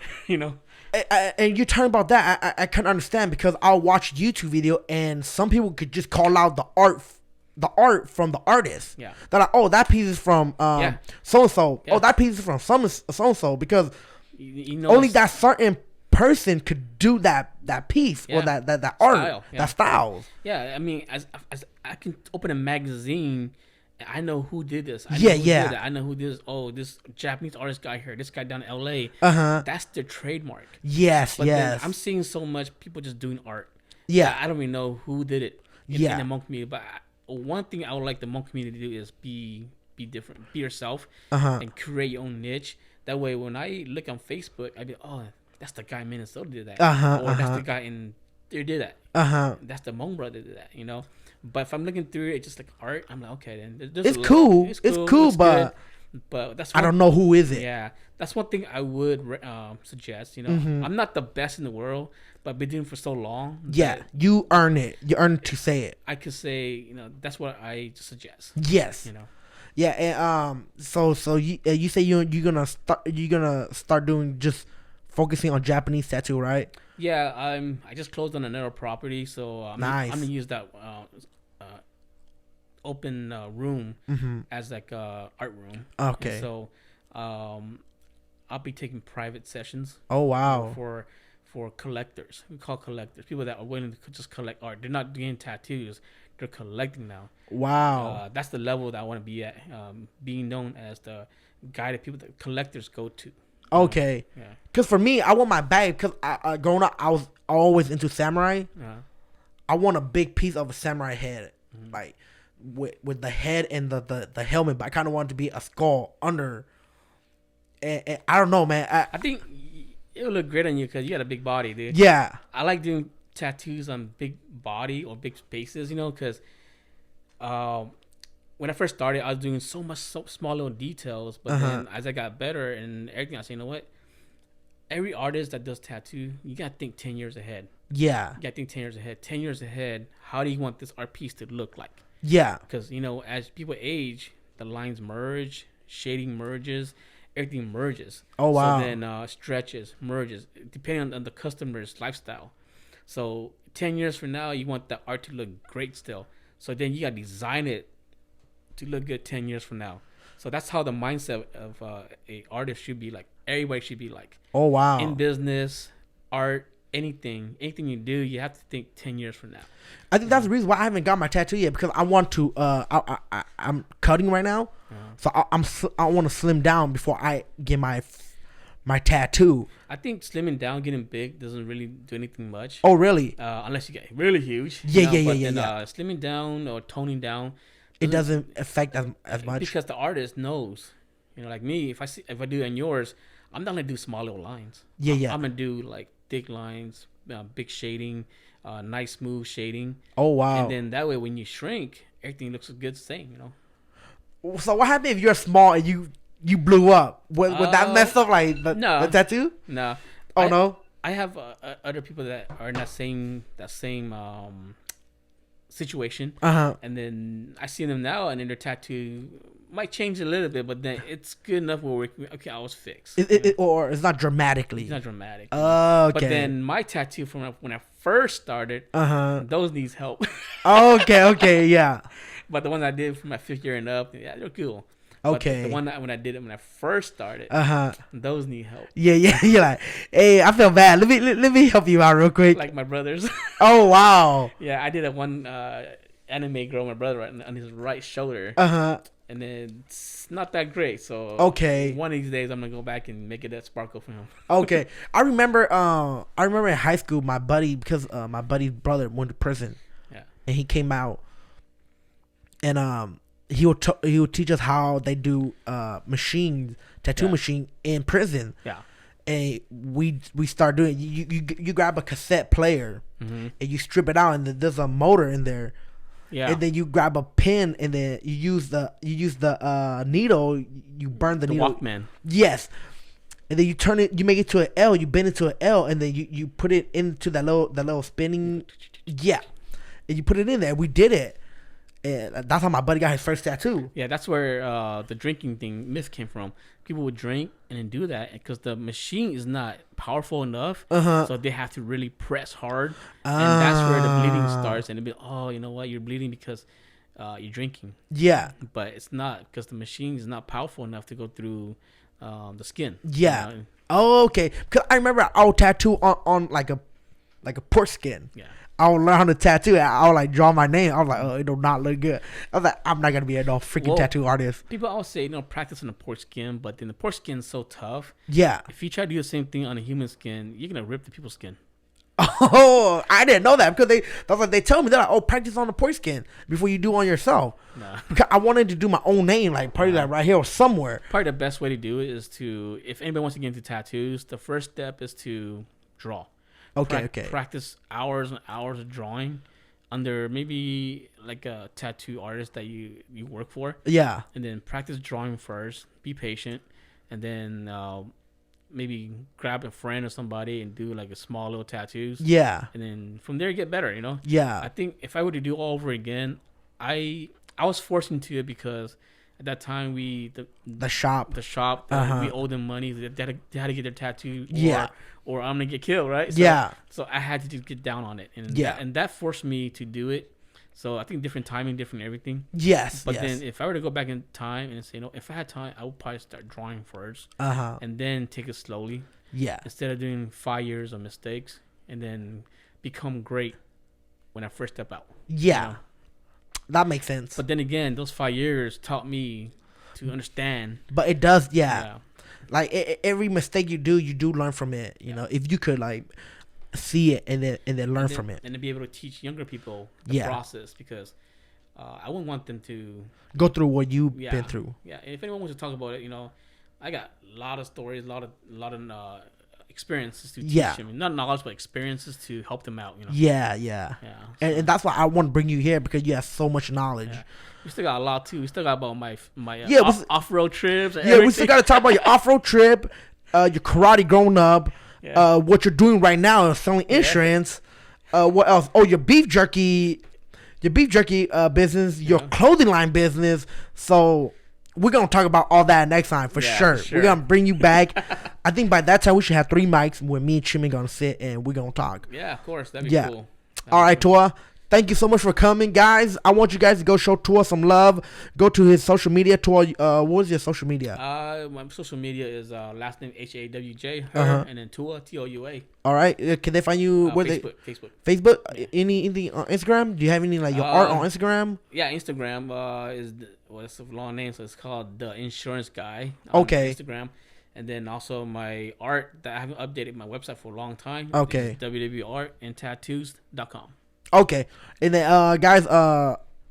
and you're talking about that, I can understand, because I'll watch YouTube video and some people could just call out the art from the artist. Yeah. They're like, oh, that piece is from so and so. Oh, that piece is from so and so, because only that certain person could do that piece or that art, that style. Yeah, I mean, as I can open a magazine. I know who did this. I know who did this. Oh, this Japanese artist guy here. This guy down in L.A. That's their trademark. Yes, but then I'm seeing so much people just doing art. Yeah. I don't even know who did it in the Hmong community. But one thing I would like the Hmong community to do is be different. Be yourself and create your own niche. That way, when I look on Facebook, I be, oh, that's the guy in Minnesota did that. Or that's the guy in there did that. That's the Hmong brother did that, But if I'm looking through it, just like art, I'm like, okay, then it's cool. It's cool, but that's I don't know who is it. Yeah, that's one thing I would suggest. I'm not the best in the world, but I've been doing it for so long. Yeah, you earn it. You earn to say it. I could say, that's what I suggest. Yes. Yeah, and so you say you're gonna start doing just focusing on Japanese tattoo, right? Yeah, I just closed on another property, so nice. I'm gonna use that open room as like a art room. Okay. And so I'll be taking private sessions. Oh wow. For collectors, we call collectors people that are willing to just collect art. They're not getting tattoos; they're collecting now. Wow. That's the level that I want to be at. Being known as the guy that collectors go to. Okay. Yeah. Cause for me, I want my bag. Cause I growing up, I was always into samurai. I want a big piece of a samurai head, like with the head and the helmet. But I kind of want it to be a skull under. And I don't know, man. I think it'll look great on you because you got a big body, dude. Yeah. I like doing tattoos on big body or big spaces, because when I first started, I was doing so small little details. But then as I got better and everything, I said, you know what? every artist that does tattoo, you gotta think 10 years ahead. Yeah. You gotta think 10 years ahead. 10 years ahead, how do you want this art piece to look like? Yeah. Because, as people age, the lines merge, shading merges, everything merges. Oh, wow. So then stretches, merges, depending on the customer's lifestyle. So 10 years from now, you want the art to look great still. So then you gotta design it to look good 10 years from now. So that's how the mindset of a artist should be like. Everybody should be like. Oh, wow. In business, art, anything you do, you have to think 10 years from now. I think that's the reason why I haven't got my tattoo yet, because I want to. I'm cutting right now, so I want to slim down before I get my tattoo. I think slimming down, getting big doesn't really do anything much. Oh, really? Unless you get really huge. Yeah. Slimming down or toning down, it doesn't affect as much, because the artist knows. Like me, if I do on yours, I'm not gonna do small little lines. I'm gonna do like thick lines, big shading, nice smooth shading. Oh, wow. And then that way, when you shrink, everything looks good the same. So what happened if you're small and you blew up? Would that mess up like the tattoo? No. Oh, no. I have other people that are in that same situation. And then I see them now, and then their tattoo might change a little bit, but then it's good enough where okay, I was fixed. Or it's not dramatically. It's not dramatic. Okay. But then my tattoo from when I first started, those needs help. Okay, yeah. But the ones I did from my 5th year and up, yeah, they're cool. Okay. But the one when I first started, those need help. Yeah. You're like, hey, I feel bad. Let me help you out real quick. Like my brothers. Oh, wow. Yeah, I did a one anime girl, my brother, on his right shoulder. And then it's not that great. So one of these days I'm gonna go back and make it that sparkle for him. Okay. I remember in high school, my buddy, because my buddy's brother went to prison. Yeah. And he came out, and he would teach us how they do tattoo machine in prison. Yeah. And we start doing you grab a cassette player, and you strip it out, and there's a motor in there. Yeah. And then you grab a pin, and then you use the needle. You burn the needle. Walkman. Yes. And then you turn it. You make it to an L. You bend it to an L, and then you put it into that little spinning. Yeah. And you put it in there. We did it. And that's how my buddy got his first tattoo. Yeah, that's where the drinking myth came from. People would drink and then do that because the machine is not powerful enough, so they have to really press hard, and that's where the bleeding starts. And it'll be, oh, you know what, you're bleeding because you're drinking. Yeah, but it's not, because the machine is not powerful enough to go through the skin. Yeah. Oh, okay. Because I remember I would tattoo on like a pork skin. Yeah. I would learn how to tattoo. I would like draw my name. I was like, oh, it do not look good. I was like, I'm not gonna be a freaking tattoo artist. People always say, practice on the pork skin, but then the pork skin is so tough. Yeah. If you try to do the same thing on a human skin, you're gonna rip the people's skin. Oh, I didn't know that, because they tell me, they're like, oh, practice on the pork skin before you do on yourself. Nah. Because I wanted to do my own name, like probably like right here or somewhere. Probably the best way to do it is to, if anybody wants to get into tattoos, the first step is to draw. Okay. Practice hours and hours of drawing under maybe like a tattoo artist that you work for. Yeah. And then practice drawing first. Be patient, and then maybe grab a friend or somebody and do like a small little tattoos. Yeah. And then from there get better. Yeah. I think if I were to do all over again, I was forced into it because at that time the shop we owed them money. They had to get their tattoo. Or I'm gonna get killed, right? So I had to just get down on it, and that forced me to do it. So I think different timing, different everything. Yes. But then if I were to go back in time and say, if I had time, I would probably start drawing first, and then take it slowly. Yeah. Instead of doing 5 years of mistakes and then become great when I first step out. Yeah. That makes sense. But then again, those 5 years taught me to understand. But it does, yeah. Like every mistake you do learn from it. You know, if you could like see it and then learn from it, and to be able to teach younger people the process, because I wouldn't want them to go through what you've been through. Yeah, and if anyone wants to talk about it, I got a lot of stories, a lot of experiences to teach them. Not knowledge, but experiences to help them out. Yeah. And that's why I want to bring you here, because you have so much knowledge. Yeah. We still got a lot too. We still got about my off-road trips. And everything. We still got to talk about your off-road trip, your karate growing up. Yeah. What you're doing right now is selling insurance. Yeah. What else? Oh, your beef jerky business, your clothing line business. So we're gonna talk about all that next time for sure. We're gonna bring you back. I think by that time we should have 3 mics where me and Chinmen gonna sit and we're gonna talk. Yeah, of course. That'd be cool. All right, TOUA. Thank you so much for coming, guys. I want you guys to go show TOUA some love. Go to his social media. TOUA, what is your social media? My social media is last name HAWJ, and then TOUA, TOUA. All right. Can they find you? Facebook. Anything on Instagram? Do you have any like your art on Instagram? Yeah, Instagram it's a long name, so it's called The Insurance Guy. Okay. Instagram. And then also my art that I haven't updated my website for a long time. Okay. www.artandtattoos.com. Okay, and then guys,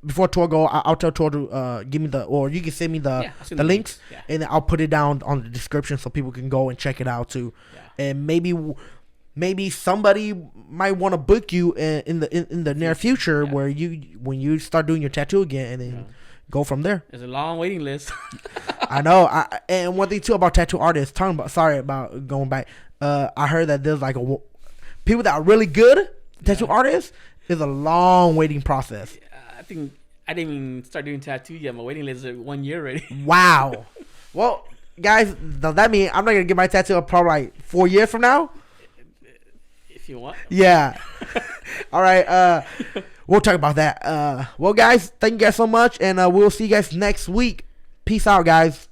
before TOUA go, I'll tell TOUA to give me or you can send me the links, and then I'll put it down on the description so people can go and check it out too. Yeah. And maybe somebody might want to book you in the near future when you start doing your tattoo again, and then go from there. There's a long waiting list. I know. And one thing too about tattoo artists, sorry about going back. I heard that there's like people that are really good tattoo artists. There's a long waiting process. I think I didn't even start doing tattoo yet. My waiting list is 1 year already. Wow. Well, guys, does that mean I'm not gonna get my tattoo up probably like 4 years from now? If you want. Yeah. All right. We'll talk about that. Well, guys, thank you guys so much, and we'll see you guys next week. Peace out, guys.